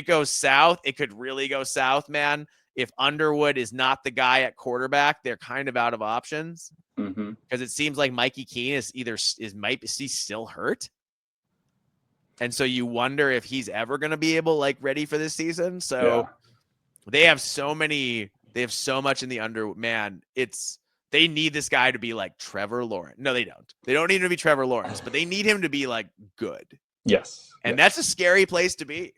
goes south, it could really go south, man. If Underwood is not the guy at quarterback, they're kind of out of options. Because it seems like Mikey Keene is he still hurt? And so you wonder if he's ever going to be ready for this season. So they have so much in the they need this guy to be like Trevor Lawrence. No, they don't. They don't need him to be Trevor Lawrence, but they need him to be like good. Yes. And that's a scary place to be.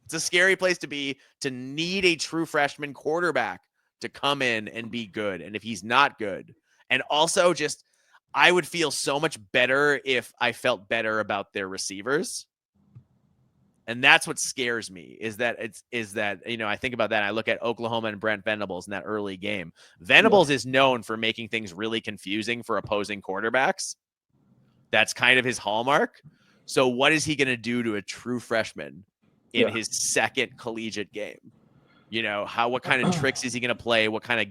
It's a scary place to be, to need a true freshman quarterback to come in and be good. And if he's not good, and also just, I would feel so much better if I felt better about their receivers. And that's what scares me is that I think about that. And I look at Oklahoma and Brent Venables in that early game. Venables is known for making things really confusing for opposing quarterbacks. That's kind of his hallmark. So what is he going to do to a true freshman in his second collegiate game? What kind of tricks is he going to play? What kind of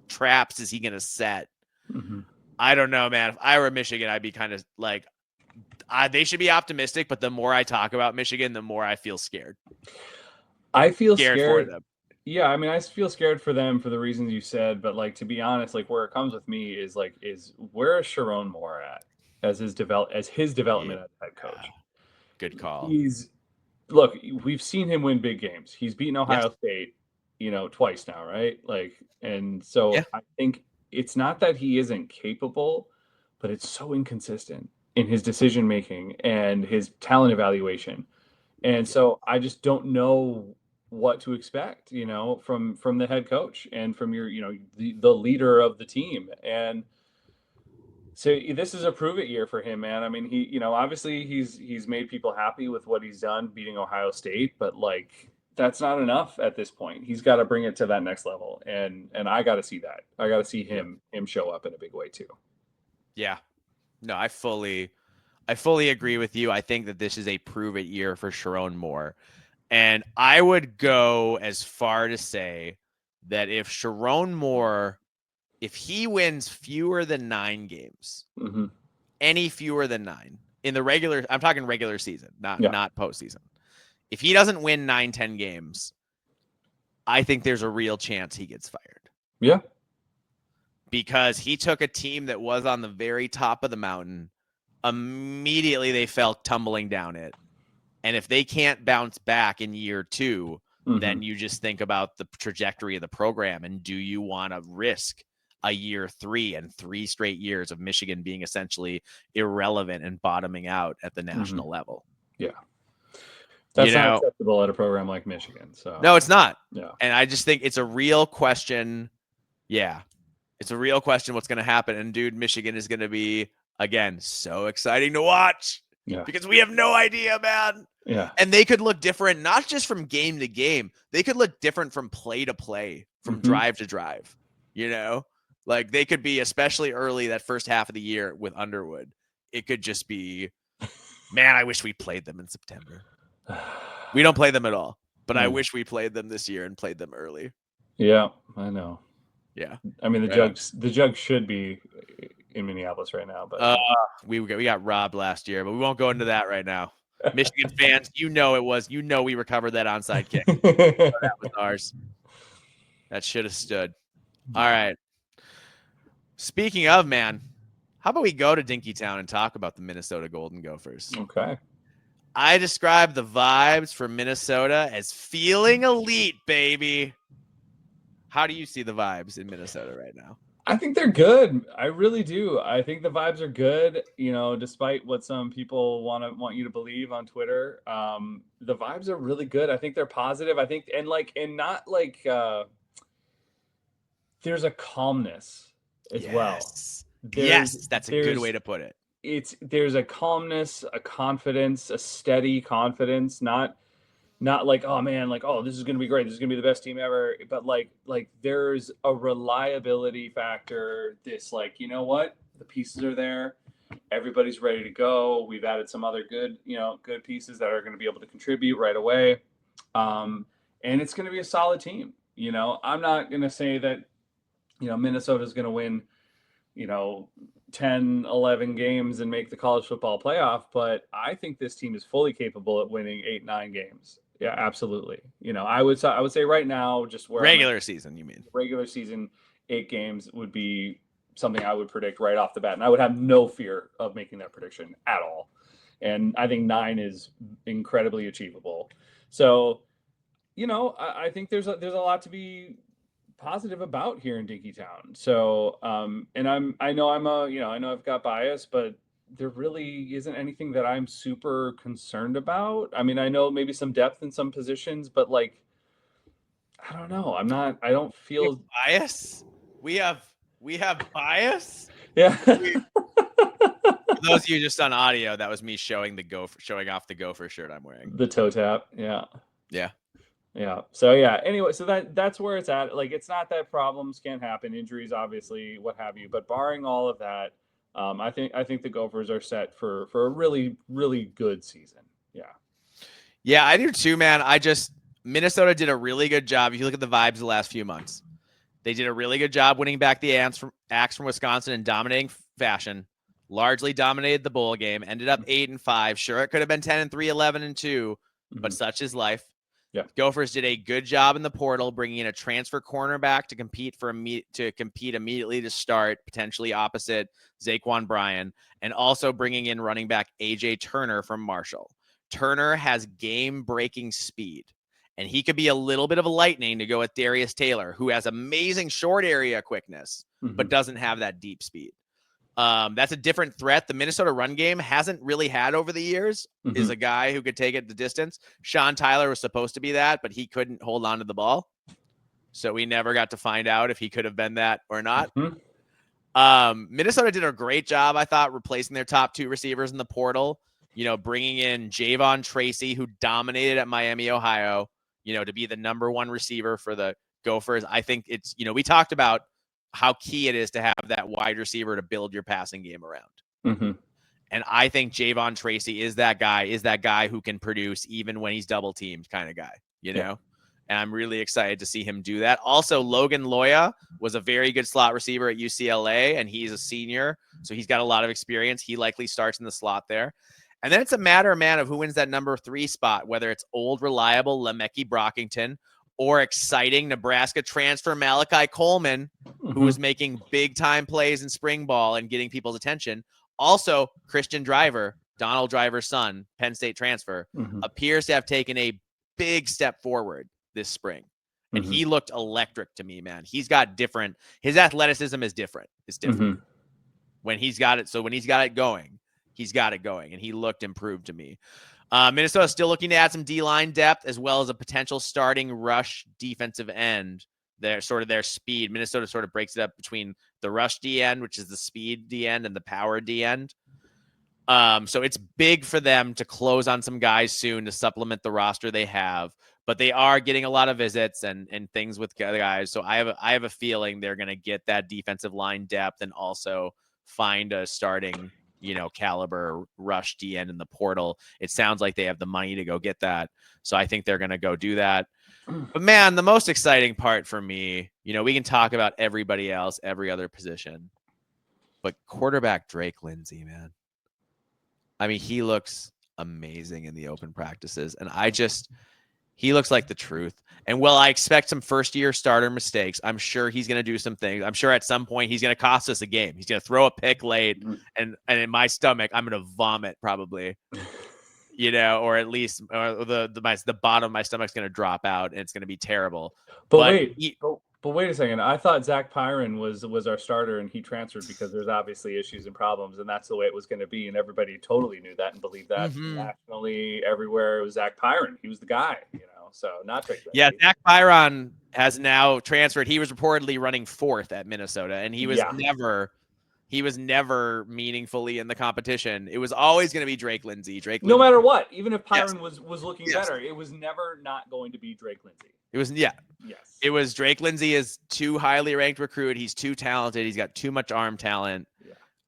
traps is he going to set? I don't know, man. If I were Michigan, I'd be kind of like, they should be optimistic, but the more I talk about Michigan, the more I feel scared. I feel scared for them. Yeah, I mean, I feel scared for them for the reasons you said, but to be honest, where it comes with me is where is Sharon Moore at as his development as head coach? Good call. Look, we've seen him win big games. He's beaten Ohio State, twice now, right? And so I think it's not that he isn't capable, but it's so inconsistent in his decision making and his talent evaluation. And so I just don't know what to expect, from the head coach and from your, the leader of the team. And so this is a prove it year for him, man. I mean, he, obviously he's made people happy with what he's done beating Ohio State, but that's not enough at this point. He's got to bring it to that next level. And I got to see that. I got to see him show up in a big way too. Yeah. No, I fully agree with you. I think that this is a prove it year for Sharon Moore. And I would go as far to say that if Sharon Moore, if he wins fewer than 9 games, any fewer than 9 in the regular, I'm talking regular season, not postseason. If he doesn't win 9-10 games, I think there's a real chance he gets fired. Yeah. Because he took a team that was on the very top of the mountain. Immediately they fell tumbling down it. And if they can't bounce back in year 2, then you just think about the trajectory of the program. And do you want to risk a year 3 and 3 straight years of Michigan being essentially irrelevant and bottoming out at the national level? Yeah. That's not acceptable at a program like Michigan. So no, it's not. Yeah. And I just think it's a real question. Yeah. It's a real question what's going to happen. And dude, Michigan is going to be, again, so exciting to watch. Yeah. Because we have no idea, man. Yeah. And they could look different, not just from game to game. They could look different from play to play, from drive to drive. You know, like they could be, especially early that first half of the year with Underwood. It could just be, man, I wish we played them in September. We don't play them at all, but I wish we played them this year and played them early. Yeah, I know. Yeah. I mean, the jug should be in Minneapolis right now, but we got robbed last year, but we won't go into that right now. Michigan fans, we recovered that onside kick. That was ours. That should have stood. All right. Speaking of, man, how about we go to Dinkytown and talk about the Minnesota Golden Gophers? Okay. I describe the vibes for Minnesota as feeling elite, baby. How do you see the vibes in Minnesota right now? I think they're good. I really do. I think the vibes are good. You know, despite what some people want you to believe on Twitter, the vibes are really good. I think they're positive. I think there's a calmness as well. Yes, that's a good way to put it. There's a calmness, a confidence, a steady confidence, not like, oh man, like, oh, this is going to be great. This is going to be the best team ever. But like there's a reliability factor. This, like, you know what? The pieces are there. Everybody's ready to go. We've added some other good pieces that are going to be able to contribute right away. And it's going to be a solid team. You know, I'm not going to say that, you know, Minnesota's going to win, you know, 10, 11 games and make the college football playoff. But I think this team is fully capable of winning 8, 9 games. Yeah, absolutely. You know, I would say right now, just where regular season, you mean? Regular season, 8 games would be something I would predict right off the bat. And I would have no fear of making that prediction at all. And I think 9 is incredibly achievable. So, you know, I think there's a lot to be positive about here in Dinkytown. So, and I know I've got bias, but there really isn't anything that I'm super concerned about. I mean, I know maybe some depth in some positions, but like, I don't know. I don't feel bias. We have bias. Yeah. For those of you just on audio, that was me showing off the Gopher shirt I'm wearing. The toe tap. Yeah. Yeah. Yeah. So yeah. Anyway, so that's where it's at. Like, it's not that problems can't happen, injuries, obviously, what have you. But barring all of that, I think the Gophers are set for a really, really good season. Yeah. Yeah, I do too, man. Minnesota did a really good job. If you look at the vibes the last few months, they did a really good job winning back the Axe from Wisconsin in dominating fashion. Largely dominated the bowl game. Ended up 8-5. Sure, it could have been 10-3, 11-2, but such is life. Yeah. Gophers did a good job in the portal, bringing in a transfer cornerback to compete immediately to start, potentially opposite Zaquan Bryan, and also bringing in running back AJ Turner from Marshall. Turner has game-breaking speed, and he could be a little bit of a lightning to go with Darius Taylor, who has amazing short area quickness, but doesn't have that deep speed. That's a different threat. The Minnesota run game hasn't really had over the years is a guy who could take it the distance. Sean Tyler was supposed to be that, but he couldn't hold on to the ball. So we never got to find out if he could have been that or not. Minnesota did a great job, I thought, replacing their top 2 receivers in the portal, you know, bringing in Javon Tracy, who dominated at Miami, Ohio, you know, to be the number 1 receiver for the Gophers. I think it's, you know, we talked about how key it is to have that wide receiver to build your passing game around. And I think Javon Tracy is that guy who can produce even when he's double teamed kind of guy, you know? And I'm really excited to see him do that. Also, Logan Loya was a very good slot receiver at UCLA, and he's a senior, so he's got a lot of experience. He likely starts in the slot there. And then it's a matter, man, of who wins that number 3 spot, whether it's old, reliable Lemeki Brockington or exciting Nebraska transfer Malachi Coleman, who was making big-time plays in spring ball and getting people's attention. Also, Christian Driver, Donald Driver's son, Penn State transfer, appears to have taken a big step forward this spring. And he looked electric to me, man. He's got different. His athleticism is different. It's different when he's got it. So when he's got it going, he's got it going. And he looked improved to me. Minnesota still looking to add some D-line depth as well as a potential starting rush defensive end. Their speed. Minnesota sort of breaks it up between the rush D end, which is the speed D end, and the power D end. So it's big for them to close on some guys soon to supplement the roster they have, but they are getting a lot of visits and things with guys. So I have a feeling they're going to get that defensive line depth and also find a starting, caliber rush D end in the portal. It sounds like they have the money to go get that. So I think they're going to go do that. But man, the most exciting part for me, we can talk about everybody else, every other position, but quarterback Drake Lindsay, man. I mean, he looks amazing in the open practices, and he looks like the truth. And while I expect some first-year starter mistakes, I'm sure he's going to do some things. I'm sure at some point he's going to cost us a game. He's going to throw a pick late, and in my stomach, I'm going to vomit probably. Or at least the bottom of my stomach's going to drop out, and it's going to be terrible. But wait a second. I thought Zach Pyron was our starter, and he transferred because there's obviously issues and problems, and that's the way it was going to be, and everybody totally knew that and believed that nationally, everywhere. It was Zach Pyron. He was the guy, so not Drake Lindsay. Yeah, Zach Pyron has now transferred. He was reportedly running 4th at Minnesota, and he was never meaningfully in the competition. It was always going to be Drake Lindsay. No matter what, even if Pyron was looking better, it was never not going to be Drake Lindsay. It was It was Drake Lindsay is too highly ranked recruit. He's too talented. He's got too much arm talent.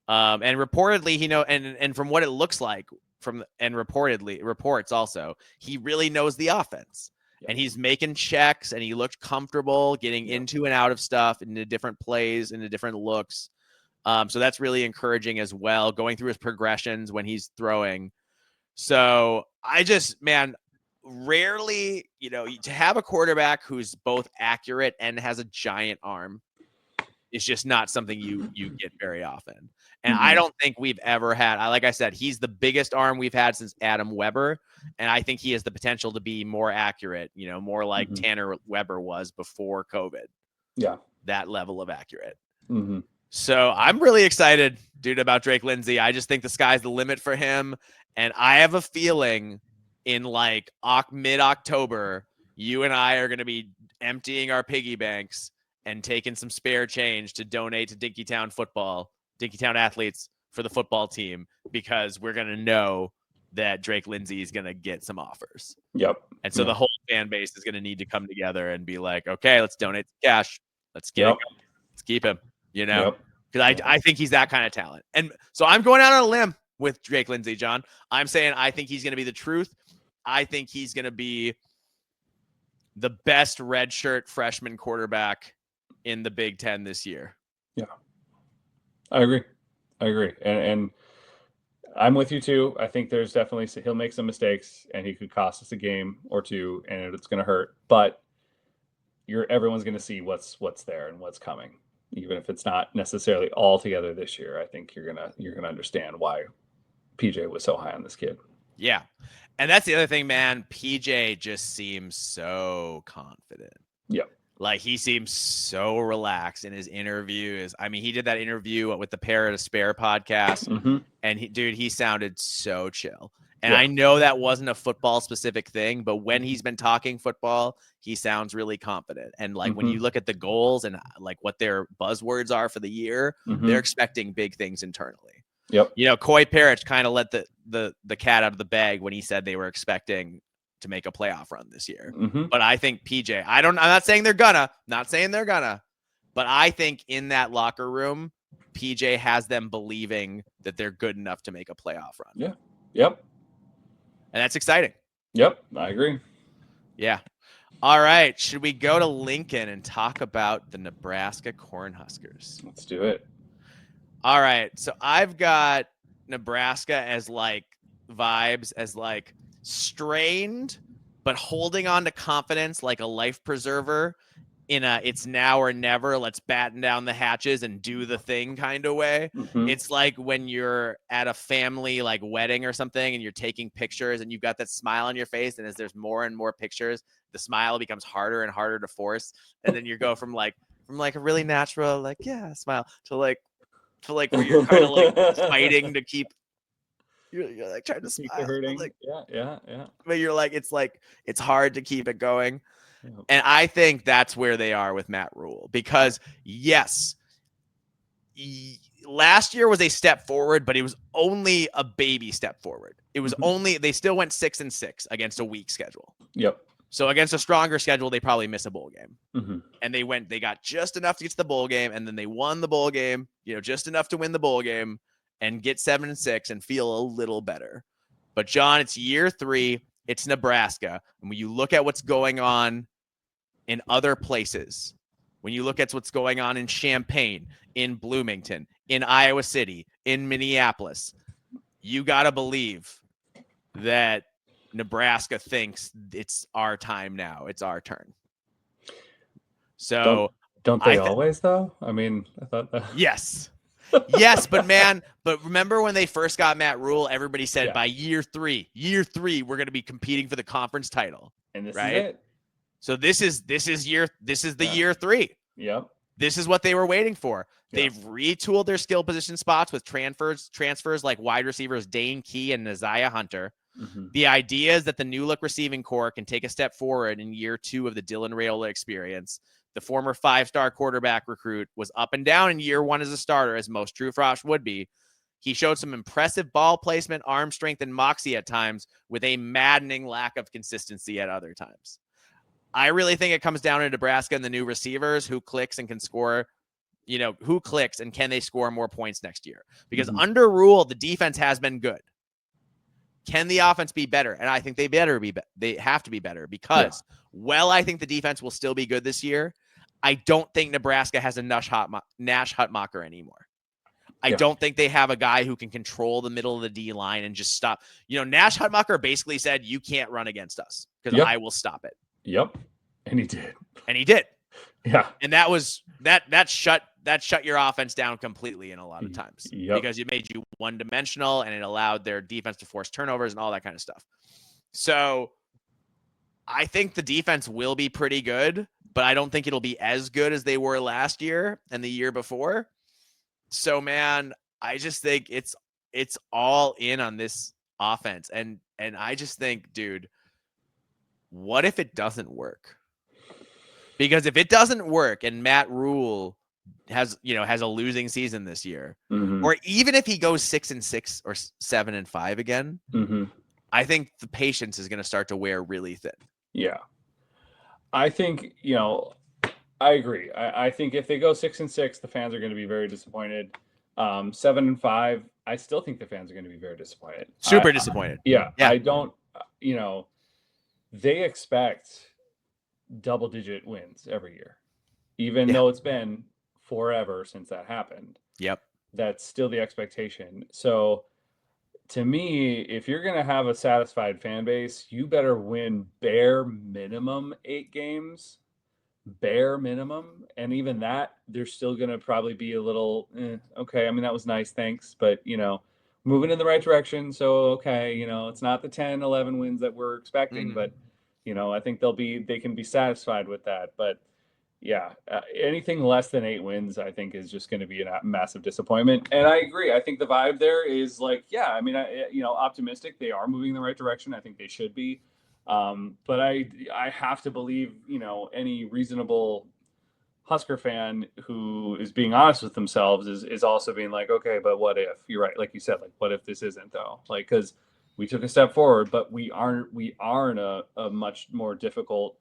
And reportedly, and from what it looks like reports also, he really knows the offense. And he's making checks, and he looked comfortable getting into and out of stuff, into different plays, into different looks. So that's really encouraging as well, going through his progressions when he's throwing. So rarely, to have a quarterback who's both accurate and has a giant arm is just not something you get very often. And I don't think we've ever had, like I said, he's the biggest arm we've had since Adam Weber. And I think he has the potential to be more accurate, more like Tanner Weber was before COVID. Yeah. That level of accurate. So I'm really excited, dude, about Drake Lindsay. I just think the sky's the limit for him. And I have a feeling in like mid-October, you and I are going to be emptying our piggy banks and taking some spare change to donate to Dinkytown athletes for the football team, because we're going to know that Drake Lindsay is going to get some offers. Yep. And so the whole fan base is going to need to come together and be like, okay, let's donate cash. Let's get it going. Let's keep him, because I think he's that kind of talent. And so I'm going out on a limb with Drake Lindsay, John. I'm saying I think he's going to be the truth. I think he's going to be the best redshirt freshman quarterback in the Big Ten this year. Yeah, I agree. And I'm with you too. I think there's definitely, he'll make some mistakes and he could cost us a game or two and it's going to hurt, but everyone's going to see what's there and what's coming. Even if it's not necessarily all together this year, I think you're going to understand why PJ was so high on this kid. Yeah. And that's the other thing, man. PJ just seems so confident. Yep. Like he seems so relaxed in his interviews. I mean, he did that interview with the Pair to Spare podcast, and he sounded so chill. And I know that wasn't a football specific thing, but when he's been talking football, he sounds really confident. And like when you look at the goals and like what their buzzwords are for the year, they're expecting big things internally. Yep. Coy Parrish kind of let the cat out of the bag when he said they were expecting to make a playoff run this year. But I think PJ, I'm not saying they're gonna, but I think in that locker room, PJ has them believing that they're good enough to make a playoff run. Yeah. Yep. And that's exciting. Yep. I agree. Yeah. All right. Should we go to Lincoln and talk about the Nebraska Cornhuskers? Let's do it. All right. So I've got Nebraska as like vibes as like strained, but holding on to confidence like a life preserver in a it's now or never, let's batten down the hatches and do the thing kind of way. Mm-hmm. It's like when you're at a family like wedding or something and you're taking pictures and you've got that smile on your face, and as there's more and more pictures, the smile becomes harder and harder to force, and then you go from like a really natural like yeah smile to like where you're kind of like fighting to keep you're like trying to smile hurting. like Yeah. but you're like it's hard to keep it going. Yep. And I think that's where they are with Matt Rule, because yes, last year was a step forward, but it was only a baby step forward. It was only, they still went 6-6 against a weak schedule. Yep. So against a stronger schedule, they probably miss a bowl game. Mm-hmm. And they got just enough to get to the bowl game, and then they won the bowl game, just enough to win the bowl game and get 7-6 and feel a little better. But John, it's year 3. It's Nebraska. And when you look at what's going on in other places, when you look at what's going on in Champaign, in Bloomington, in Iowa City, in Minneapolis, you got to believe that Nebraska thinks it's our time now. It's our turn. So don't they always though? I mean, I thought that. Yes, but remember when they first got Matt Rule, everybody said by year three, we're going to be competing for the conference title. And this right? is it. So this is the year 3. Yep. This is what they were waiting for. Yeah. They've retooled their skill position spots with transfers like wide receivers Dane Key and Naziah Hunter. Mm-hmm. The idea is that the new look receiving core can take a step forward in year 2 of the Dylan Raiola experience. The former 5-star quarterback recruit was up and down in year 1 as a starter, as most true Frosh would be. He showed some impressive ball placement, arm strength, and moxie at times, with a maddening lack of consistency at other times. I really think it comes down to Nebraska and the new receivers, who clicks and can score, who clicks and can they score more points next year? Because under Rule, the defense has been good. Can the offense be better? And I think they have to be better, because I think the defense will still be good this year. I don't think Nebraska has a Nash Hutmacher anymore. I don't think they have a guy who can control the middle of the D line and just stop. Nash Hutmacher basically said, you can't run against us because I will stop it. Yep. And he did. Yeah. And that shut your offense down completely in a lot of times, because it made you one-dimensional, and it allowed their defense to force turnovers and all that kind of stuff. So I think the defense will be pretty good, but I don't think it'll be as good as they were last year and the year before. So, man, I just think it's all in on this offense. And I just think, dude, what if it doesn't work? Because if it doesn't work and Matt Rule has a losing season this year, or even if he goes 6-6 or 7-5 again, I think the patience is going to start to wear really thin. Yeah. I think, I agree. I think if they go 6-6, the fans are going to be very disappointed. 7-5, I still think the fans are going to be very disappointed. Super disappointed. I don't, they expect double-digit wins every year, even though it's been forever since that happened. Yep. That's still the expectation. So to me, if you're going to have a satisfied fan base, you better win bare minimum 8 games, bare minimum. And even that, there's still going to probably be a little, okay, I mean, that was nice, thanks. But, moving in the right direction. So, okay, it's not the 10, 11 wins that we're expecting, but, I think they can be satisfied with that. But yeah, anything less than 8 wins, I think, is just going to be a massive disappointment. And I agree. I think the vibe there is like, optimistic. They are moving in the right direction. I think they should be. But I have to believe, any reasonable Husker fan who is being honest with themselves is also being like, okay, but what if? You're right. Like you said, like, what if this isn't, though? Like, because we took a step forward, but we are in a much more difficult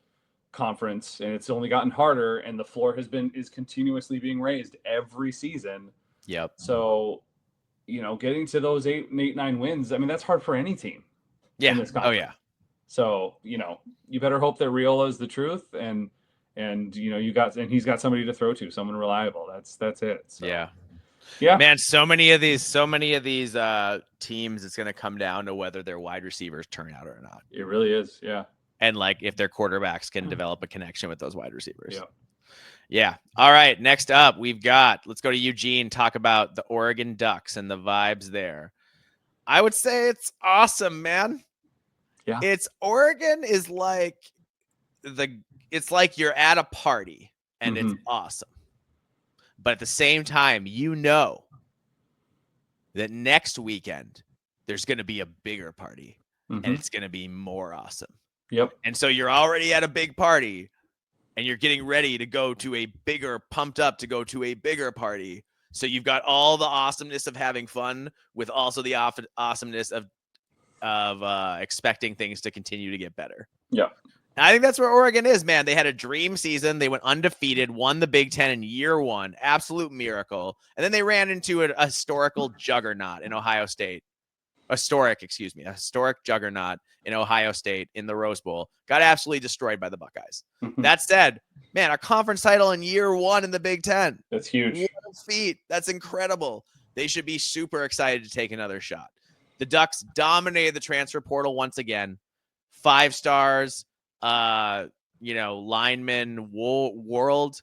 conference, and it's only gotten harder, and the floor is continuously being raised every season. Yep. So, getting to those 9 wins, I mean, that's hard for any team Yeah. in this Oh conference. yeah. So, you better hope that Riola is the truth, and he's got somebody to throw to, someone reliable. That's it. So, yeah. Man, so many of these teams, it's going to come down to whether their wide receivers turn out or not. It really is. Yeah. And like if their quarterbacks can develop a connection with those wide receivers. Yeah. Yeah. All right. Next up, let's go to Eugene, talk about the Oregon Ducks and the vibes there. I would say it's awesome, man. Yeah. Oregon is like it's like you're at a party and it's awesome. But at the same time, that next weekend there's going to be a bigger party and it's going to be more awesome. Yep. And so you're already at a big party and you're getting ready to go to pumped up to go to a bigger party. So you've got all the awesomeness of having fun with also the awesomeness of expecting things to continue to get better. Yeah. And I think that's where Oregon is, man. They had a dream season. They went undefeated, won the Big Ten in year one. Absolute miracle. And then they ran into a historical juggernaut in Ohio State. A historic juggernaut in Ohio State in the Rose Bowl. Got absolutely destroyed by the Buckeyes. That said, man, a conference title in year one in the Big Ten. That's huge. What feat. That's incredible. They should be super excited to take another shot. The Ducks dominated the transfer portal once again. 5 stars, lineman world.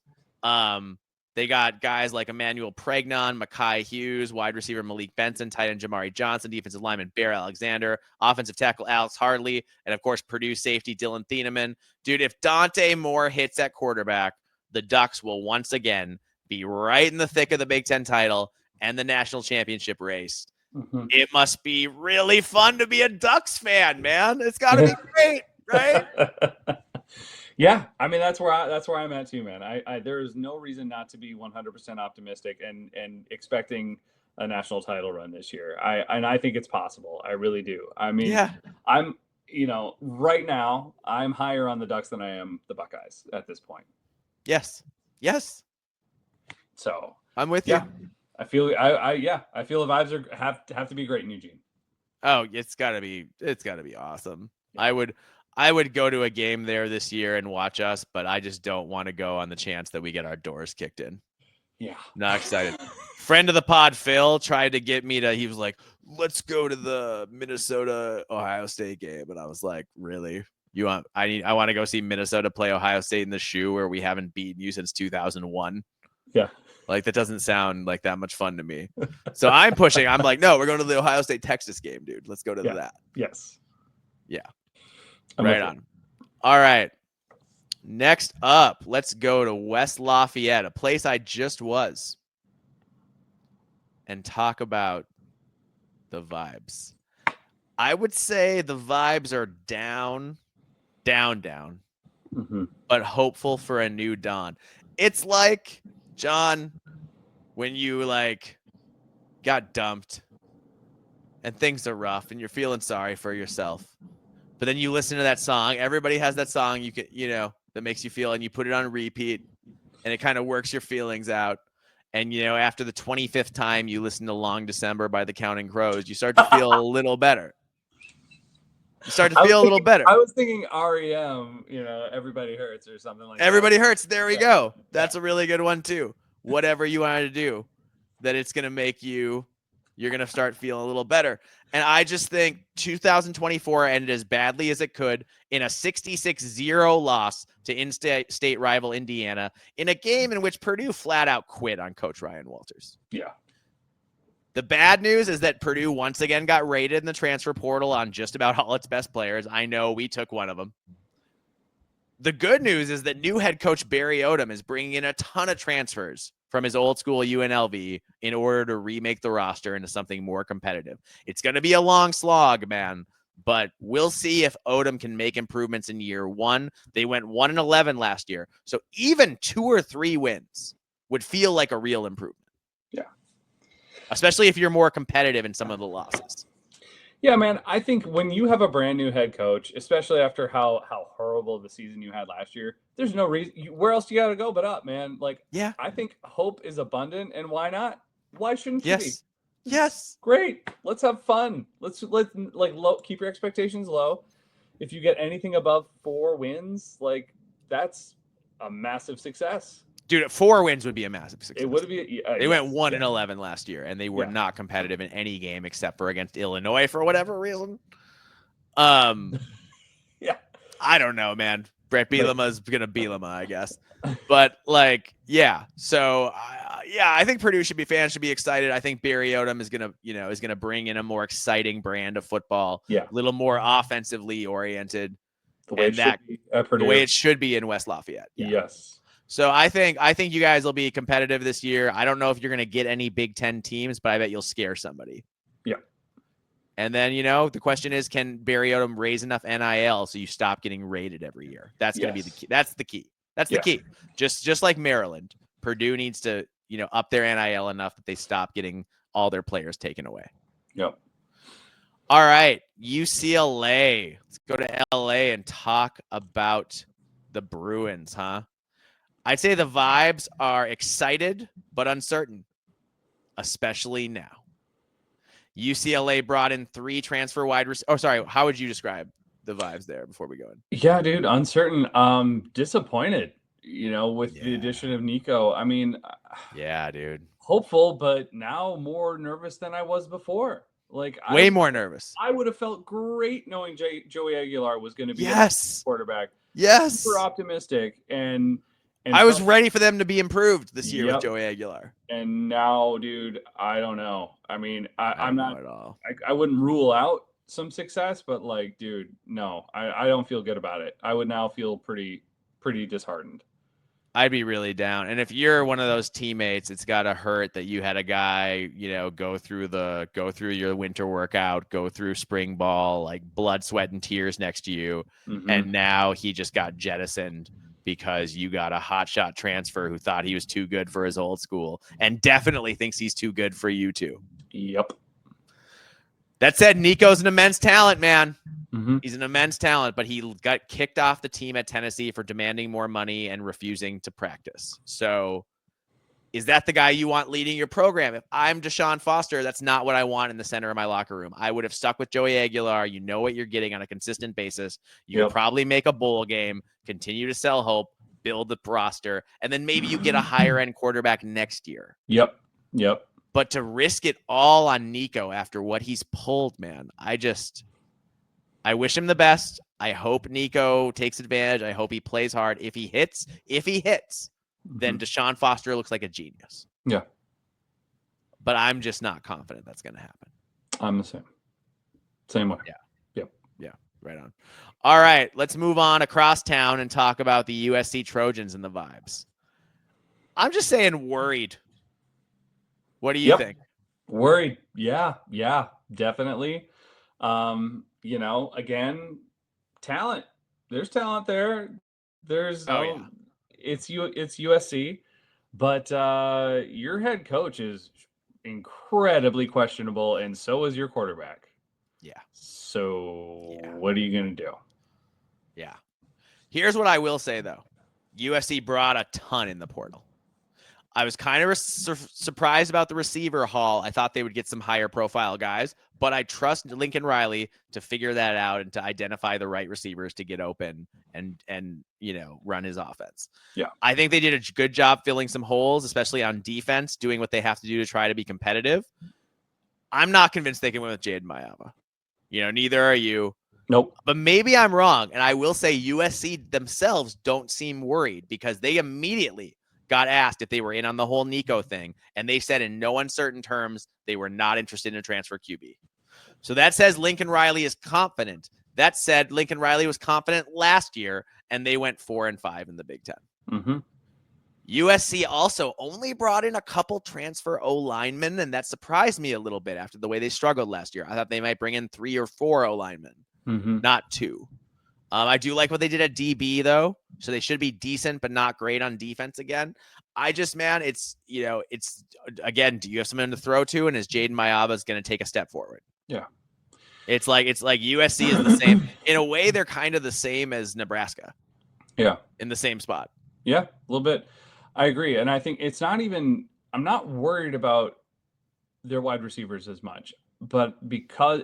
They got guys like Emmanuel Pregnon, Mekhi Hughes, wide receiver Malik Benson, tight end Jamari Johnson, defensive lineman Bear Alexander, offensive tackle Alex Hardley, and of course Purdue safety Dylan Thieneman. Dude, if Dante Moore hits at quarterback, the Ducks will once again be right in the thick of the Big Ten title and the national championship race. It must be really fun to be a Ducks fan, man. It's got to be great, right? Yeah, I mean that's where I'm at too, man. I there is no reason not to be 100% optimistic and expecting a national title run this year. I think it's possible. I really do. I mean, yeah. I'm right now I'm higher on the Ducks than I am the Buckeyes at this point. Yes. So I'm with you. I feel the vibes have to be great in Eugene. Oh, it's gotta be awesome. Yeah. I would go to a game there this year and watch us, but I just don't want to go on the chance that we get our doors kicked in. Yeah. Not excited. Friend of the pod, Phil, tried to get me he was like, let's go to the Minnesota Ohio State game. And I was like, really? I want to go see Minnesota play Ohio State in the shoe where we haven't beaten you since 2001. Yeah. Like, that doesn't sound like that much fun to me. So I'm pushing. I'm like, no, we're going to the Ohio State-Texas game, dude. Let's go to that. Yes. Yeah. Right on. All right. Next up, let's go to West Lafayette, a place I just was, and talk about the vibes. I would say the vibes are down, but hopeful for a new dawn. It's like, John, when you got dumped and things are rough and you're feeling sorry for yourself, but then you listen to that song. Everybody has that song that makes you feel, and you put it on repeat, and it kind of works your feelings out. And after the 25th time you listen to Long December by the Counting Crows, you start to feel a little better. I was thinking REM, Everybody Hurts or something like that. Everybody Hurts. There we go. That's a really good one too. Whatever you want to do, that it's going to make you're going to start feeling a little better. And I just think 2024 ended as badly as it could in a 66-0 loss to in-state rival Indiana in a game in which Purdue flat out quit on Coach Ryan Walters. Yeah. The bad news is that Purdue once again got rated in the transfer portal on just about all its best players. I know we took one of them. The good news is that new head coach Barry Odom is bringing in a ton of transfers from his old school UNLV in order to remake the roster into something more competitive. It's going to be a long slog, man, but we'll see if Odom can make improvements in year one. They went 1-11 last year, so even 2 or 3 wins would feel like a real improvement. Yeah. Especially if you're more competitive in some of the losses. Yeah, man, I think when you have a brand new head coach, especially after how horrible the season you had last year, there's no reason. Where else do you got to go but up, man? I think hope is abundant, and why not? Why shouldn't you be? Yes. Yes. Great. Let's have fun. Let's keep your expectations low. If you get anything above 4 wins, like that's a massive success. Dude, 4 wins would be a massive success. It would be. They went 1-11 last year, and they were not competitive in any game except for against Illinois for whatever reason. Yeah. I don't know, man. Brett Bielema's gonna Bielema, I guess. But like, yeah. So, I think Purdue fans should be excited. I think Barry Odom is gonna bring in a more exciting brand of football. Yeah. A little more offensively oriented. The way it should be in West Lafayette. Yeah. Yes. So I think you guys will be competitive this year. I don't know if you're gonna get any Big Ten teams, but I bet you'll scare somebody. Yeah. And then, the question is, can Barry Odom raise enough NIL so you stop getting rated every year? That's going to be the key. That's the key. That's the key. Just like Maryland, Purdue needs to, up their NIL enough that they stop getting all their players taken away. Yep. All right, UCLA. Let's go to LA and talk about the Bruins, huh? I'd say the vibes are excited but uncertain, especially now. UCLA brought in 3 transfer wide receivers. Oh, sorry. How would you describe the vibes there before we go in? Yeah, dude, uncertain. Disappointed, with the addition of Nico. I mean, yeah, dude. Hopeful, but now more nervous than I was before. Like way more nervous. I would have felt great knowing Joey Aguilar was going to be a quarterback. Yes. Super optimistic and I was ready for them to be improved this year with Joey Aguilar. And now, dude, I don't know. I mean, I'm not at all. I wouldn't rule out some success, but like, dude, no, I don't feel good about it. I would now feel pretty disheartened. I'd be really down. And if you're one of those teammates, it's got to hurt that you had a guy, go through your winter workout, go through spring ball, like blood, sweat, and tears next to you. Mm-hmm. And now he just got jettisoned because you got a hotshot transfer who thought he was too good for his old school and definitely thinks he's too good for you too. Yep. That said, Nico's an immense talent, man. Mm-hmm. He's an immense talent, but he got kicked off the team at Tennessee for demanding more money and refusing to practice. So is that the guy you want leading your program? If I'm Deshaun Foster, that's not what I want in the center of my locker room. I would have stuck with Joey Aguilar. You know what you're getting on a consistent basis. You can probably make a bowl game, continue to sell hope, build the roster, and then maybe you get a higher end quarterback next year. Yep. But to risk it all on Nico after what he's pulled, man, I wish him the best. I hope Nico takes advantage. I hope he plays hard. If he hits, then Deshaun Foster looks like a genius. Yeah. But I'm just not confident that's going to happen. I'm the same. Same way. Yeah. Yep. Yeah. Right on. All right. Let's move on across town and talk about the USC Trojans and the vibes. I'm just saying worried. What do you think? Worried. Yeah, definitely. Again, talent. There's talent there. There's it's USC, but your head coach is incredibly questionable, and so is your quarterback. Yeah. So what are you gonna do? Yeah. Here's what I will say though. USC brought a ton in the portal. I was kind of surprised about the receiver haul. I thought they would get some higher profile guys, but I trust Lincoln Riley to figure that out and to identify the right receivers to get open and run his offense. Yeah. I think they did a good job filling some holes, especially on defense, doing what they have to do to try to be competitive. I'm not convinced they can win with Jaden Mayava. Neither are you. Nope. But maybe I'm wrong. And I will say USC themselves don't seem worried because they immediately got asked if they were in on the whole Nico thing, and they said in no uncertain terms they were not interested in a transfer QB. So that says Lincoln Riley is confident. That said, Lincoln Riley was confident last year, and they went 4-5 in the Big Ten. Mm-hmm. USC also only brought in a couple transfer O-linemen, and that surprised me a little bit after the way they struggled last year. I thought they might bring in 3 or 4 O-linemen, not 2. I do like what they did at DB, though. So they should be decent, but not great on defense again. It's again, do you have someone to throw to? And is Jaden Mayava going to take a step forward? Yeah. It's like USC is the same. In a way, they're kind of the same as Nebraska. Yeah. In the same spot. Yeah, a little bit. I agree. And I think it's not even, I'm not worried about their wide receivers as much. But because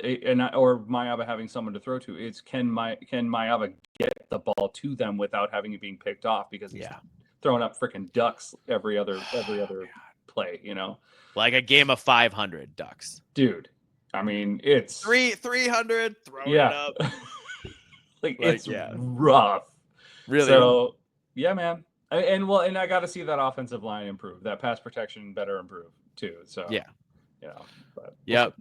or Mayaba having someone to throw to, it's can Mayaba get the ball to them without having it being picked off because he's throwing up freaking ducks every other play, you know, like a game of 500 ducks, dude. I mean, it's 300 throwing it up. like it's rough, really. So yeah, man. And I got to see that offensive line improve, that pass protection better improve too. So yeah, you know, but yep.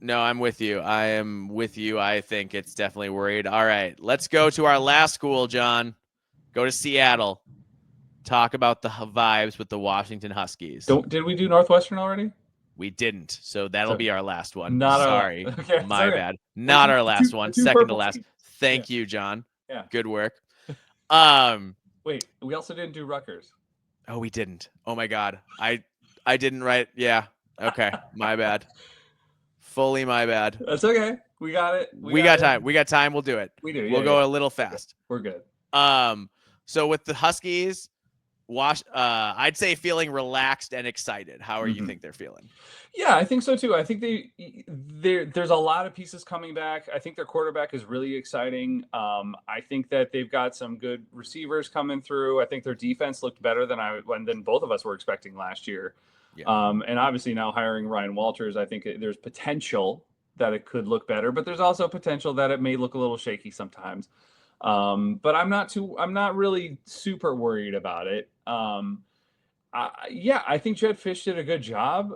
No, I'm with you. I am with you. I think it's definitely worried. All right, let's go to our last school, John. Go to Seattle. Talk about the vibes with the Washington Huskies. Did we do Northwestern already? We didn't, so that'll be our last one. Not Sorry, okay, my bad. Not our last one. Second to last. Thank you, John. Yeah, good work. Wait, we also didn't do Rutgers. Oh, we didn't. Oh my God, I didn't write. Yeah, okay, my bad. Fully my bad. That's okay. We got it. We got time. We got time. We'll do it. We do. We'll go a little fast. We're good. So with the Huskies, I'd say feeling relaxed and excited. How are you think they're feeling? Yeah, I think so too. I think there's a lot of pieces coming back. I think their quarterback is really exciting. I think that they've got some good receivers coming through. I think their defense looked better than both of us were expecting last year. Yeah. And obviously now hiring Ryan Walters, I think there's potential that it could look better, but there's also potential that it may look a little shaky sometimes. But I'm not really super worried about it. I think Jed Fish did a good job.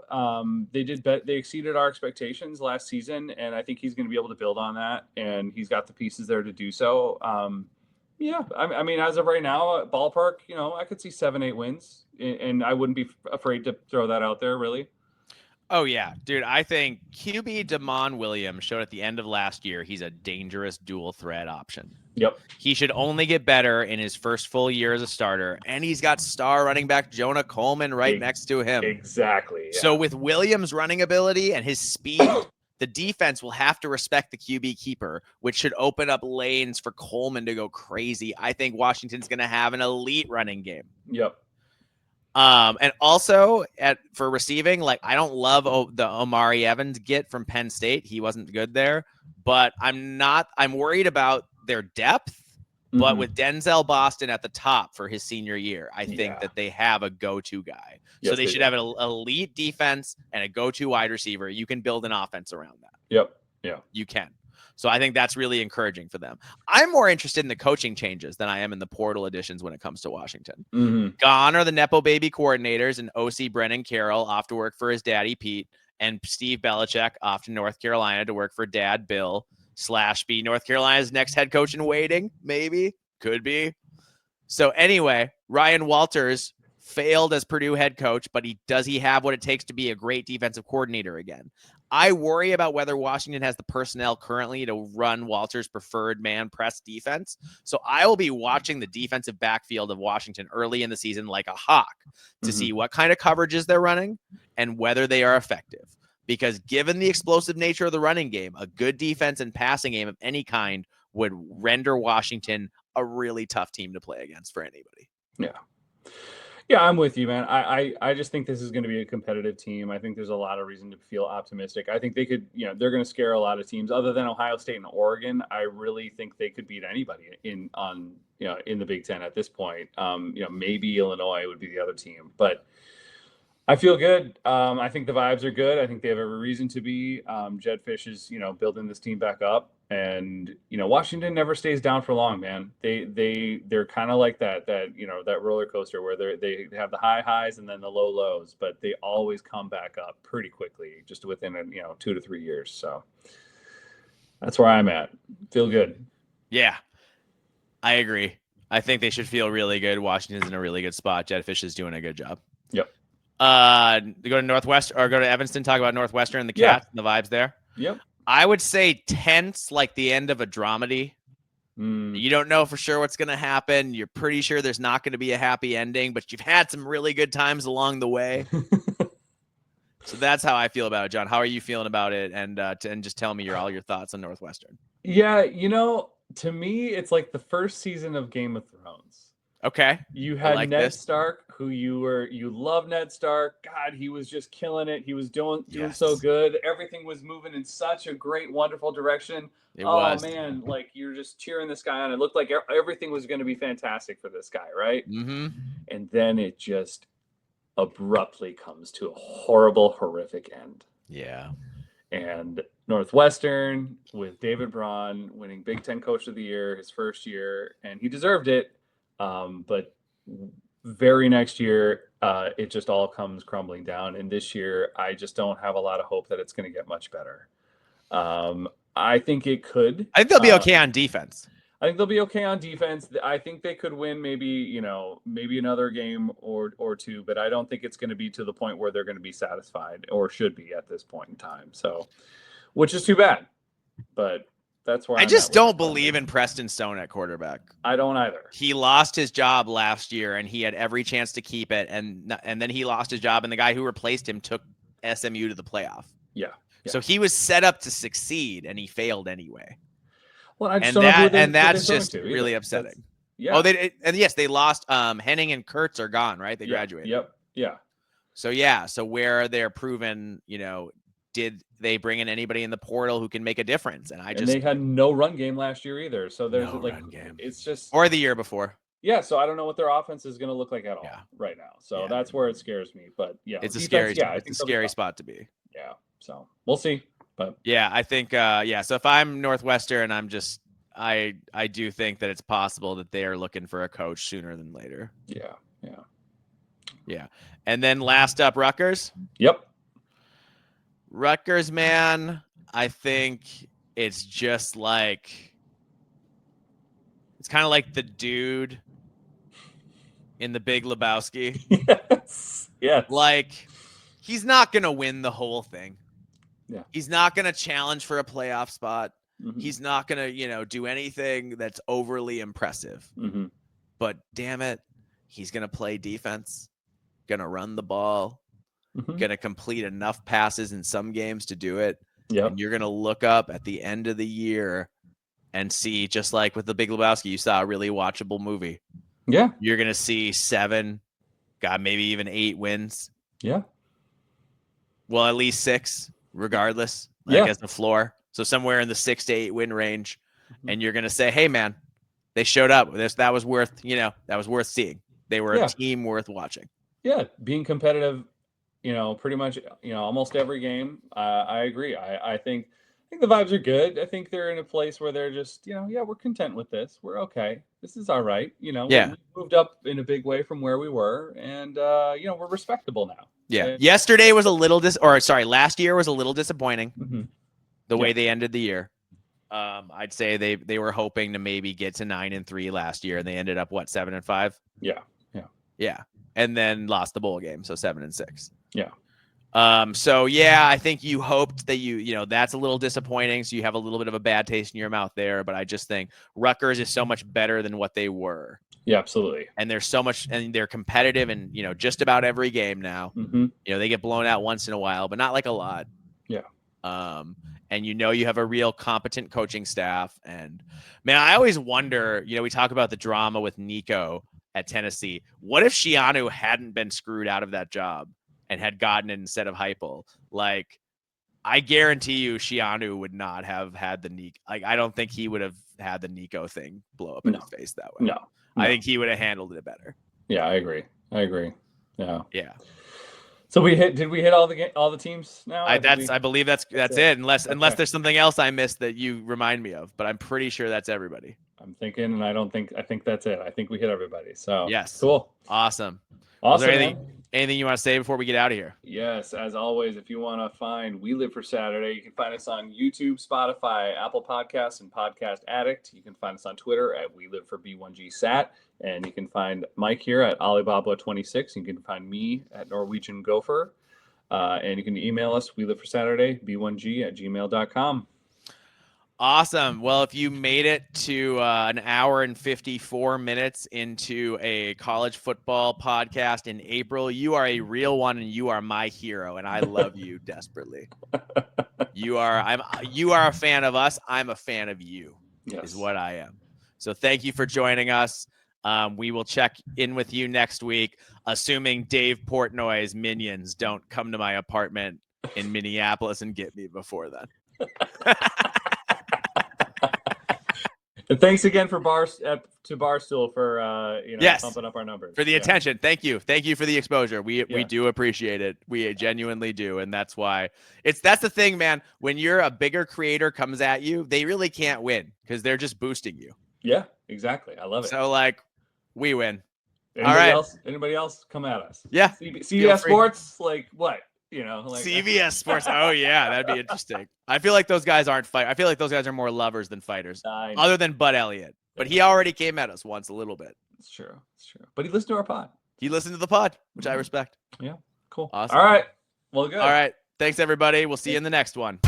They exceeded our expectations last season, and I think he's going to be able to build on that, and he's got the pieces there to do so. I mean, as of right now, ballpark, you know, I could see 7-8 wins, and I wouldn't be afraid to throw that out there, really. Oh, yeah, dude. I think QB Damon Williams showed at the end of last year he's a dangerous dual threat option. Yep. He should only get better in his first full year as a starter, and he's got star running back Jonah Coleman right next to him. Exactly. Yeah. So with Williams' running ability and his speed, the defense will have to respect the QB keeper, which should open up lanes for Coleman to go crazy. I think Washington's going to have an elite running game. Yep. And also for receiving, like I don't love the Omari Evans get from Penn State. He wasn't good there, but I'm worried about their depth. But with Denzel Boston at the top for his senior year, I think that they have a go-to guy. Yes, so they should have an elite defense and a go-to wide receiver. You can build an offense around that. Yep. Yeah. You can. So I think that's really encouraging for them. I'm more interested in the coaching changes than I am in the portal additions when it comes to Washington. Gone are the Nepo baby coordinators and OC Brennan Carroll off to work for his daddy, Pete, and Steve Belichick off to North Carolina to work for dad, Bill, / be North Carolina's next head coach in waiting. Maybe. Could be. So anyway, Ryan Walters failed as Purdue head coach, but does he have what it takes to be a great defensive coordinator again? I worry about whether Washington has the personnel currently to run Walters' preferred man press defense. So I will be watching the defensive backfield of Washington early in the season like a hawk to see what kind of coverages they're running and whether they are effective. Because given the explosive nature of the running game, a good defense and passing game of any kind would render Washington a really tough team to play against for anybody. Yeah. Yeah, I'm with you, man. I just think this is going to be a competitive team. I think there's a lot of reason to feel optimistic. I think they could, they're going to scare a lot of teams other than Ohio State and Oregon. I really think they could beat anybody in the Big Ten at this point. Maybe Illinois would be the other team, but I feel good. I think the vibes are good. I think they have every reason to be. Jed Fish is, building this team back up, and Washington never stays down for long, man. They're kind of like that roller coaster where they have the high highs and then the low lows, but they always come back up pretty quickly, just within 2 to 3 years. So that's where I'm at. Feel good. Yeah, I agree. I think they should feel really good. Washington's in a really good spot. Jed Fish is doing a good job. Yep. Go to Northwest or go to Evanston, talk about Northwestern and the Cats and the vibes there. Yep. I would say tense, like the end of a dramedy. You don't know for sure what's going to happen. You're pretty sure there's not going to be a happy ending, but you've had some really good times along the way. So that's how I feel about it, John. How are you feeling about it? And just tell me all your thoughts on Northwestern. Yeah, to me, it's like the first season of Game of Thrones. Okay. You I had like Ned this. Stark, who you love Ned Stark. God, he was just killing it. He was doing so Yes. good. Everything was moving in such a great, wonderful direction. It Oh was. man, like you're just cheering this guy on. It looked like everything was going to be fantastic for this guy, right? Mm-hmm. And then it just abruptly comes to a horrible, horrific end. Yeah. And Northwestern, with David Braun winning Big Ten Coach of the Year his first year, and he deserved it. But very next year, it just all comes crumbling down. And this year, I just don't have a lot of hope that it's going to get much better. I think it could. I think they'll be okay on defense. I think they'll be okay on defense. I think they could win maybe another game or two, but I don't think it's going to be to the point where they're going to be satisfied or should be at this point in time. So, which is too bad, but that's where I I'm just at don't believe in Preston Stone at quarterback. I don't either. He lost his job last year, and he had every chance to keep it, and then he lost his job, and the guy who replaced him took SMU to the playoff. Yeah. So he was set up to succeed, and he failed anyway. Well, I just And don't know that's just really upsetting. Yeah. Oh, they lost. Henning and Kurtz are gone, right? They graduated. Yep. Yeah. So where they're proven, did they bring in anybody in the portal who can make a difference? And they had no run game last year either. So there's no run game. It's just or the year before. Yeah, so I don't know what their offense is going to look like at all right now. So that's where it scares me. But yeah, it's defense, it's a scary spot to be. Yeah. So we'll see. But yeah, I think so if I'm Northwestern, I do think that it's possible that they are looking for a coach sooner than later. Yeah. And then last up, Rutgers. Yep. Rutgers, man, I think it's just like it's kind of like the dude in The Big Lebowski. Yes. Like he's not going to win the whole thing. Yeah. He's not going to challenge for a playoff spot. Mm-hmm. He's not going to, do anything that's overly impressive. Mm-hmm. But damn it, he's going to play defense, going to run the ball, going to complete enough passes in some games to do it. Yep. And you're going to look up at the end of the year and see, just like with The Big Lebowski, you saw a really watchable movie. Yeah. You're going to see 7, maybe even 8 wins. Yeah. Well, at least 6, regardless, as the floor. So somewhere in the 6 to 8 win range. And you're going to say, hey, man, they showed up. That was worth, that was worth seeing. They were a team worth watching. Yeah. Being competitive, pretty much, almost every game. I agree. I think the vibes are good. I think they're in a place where they're just, we're content with this. We're okay. This is all right. We moved up in a big way from where we were, and we're respectable now. Yeah. Yesterday was last year was a little disappointing. The way they ended the year. I'd say they were hoping to maybe get to 9-3 last year, and they ended up 7-5. Yeah. And then lost the bowl game, so 7-6. Yeah. I think you hoped that that's a little disappointing. So you have a little bit of a bad taste in your mouth there, but I just think Rutgers is so much better than what they were. Yeah, absolutely. And there's so much, and they're competitive in, just about every game now. They get blown out once in a while, but not like a lot. Yeah. And you have a real competent coaching staff. And man, I always wonder, we talk about the drama with Nico at Tennessee. What if Shianu hadn't been screwed out of that job and had gotten it instead of Heupel? Like, I guarantee you Shianu would not have had the Nico. Like, I don't think he would have had the Nico thing blow up in his face that way. No. I think he would have handled it better. Yeah, I agree. Yeah. Yeah. So did we hit all the teams now? I believe that's it. Unless there's something else I missed that you remind me of, but I'm pretty sure that's everybody. I'm thinking, and I think that's it. I think we hit everybody. So yes. Cool. Awesome. Awesome. Anything you want to say before we get out of here? Yes, as always, if you want to find We Live for Saturday, you can find us on YouTube, Spotify, Apple Podcasts, and Podcast Addict. You can find us on Twitter at We Live for B1GSat, and you can find Mike here at Alibaba26. You can find me at Norwegian Gopher, and you can email us We Live for Saturday B1G@gmail.com. Awesome. Well, if you made it to an hour and 54 minutes into a college football podcast in April, you are a real one, and you are my hero, and I love you desperately. You are a fan of us. I'm a fan of you. Yes. Is what I am. So thank you for joining us. We will check in with you next week, assuming Dave Portnoy's minions don't come to my apartment in Minneapolis and get me before then. And thanks again for Barstool for yes, pumping up our numbers. For the attention. Thank you for the exposure. We do appreciate it. We genuinely do, and that's why that's the thing, man. When you're a bigger creator comes at you, they really can't win because they're just boosting you. Yeah, exactly. I love it. So like, we win. Anybody else come at us? Yeah. CBS Sports, like what? CBS Sports. Oh yeah, that'd be interesting. I feel like those guys aren't fight. I feel like those guys are more lovers than fighters, other than Bud Elliott. But he already came at us once a little bit. It's true. But he listened to our pod. He listened to the pod, which I respect. Yeah, cool. Awesome. All right. Well, good. All right. Thanks, everybody. We'll see you in the next one.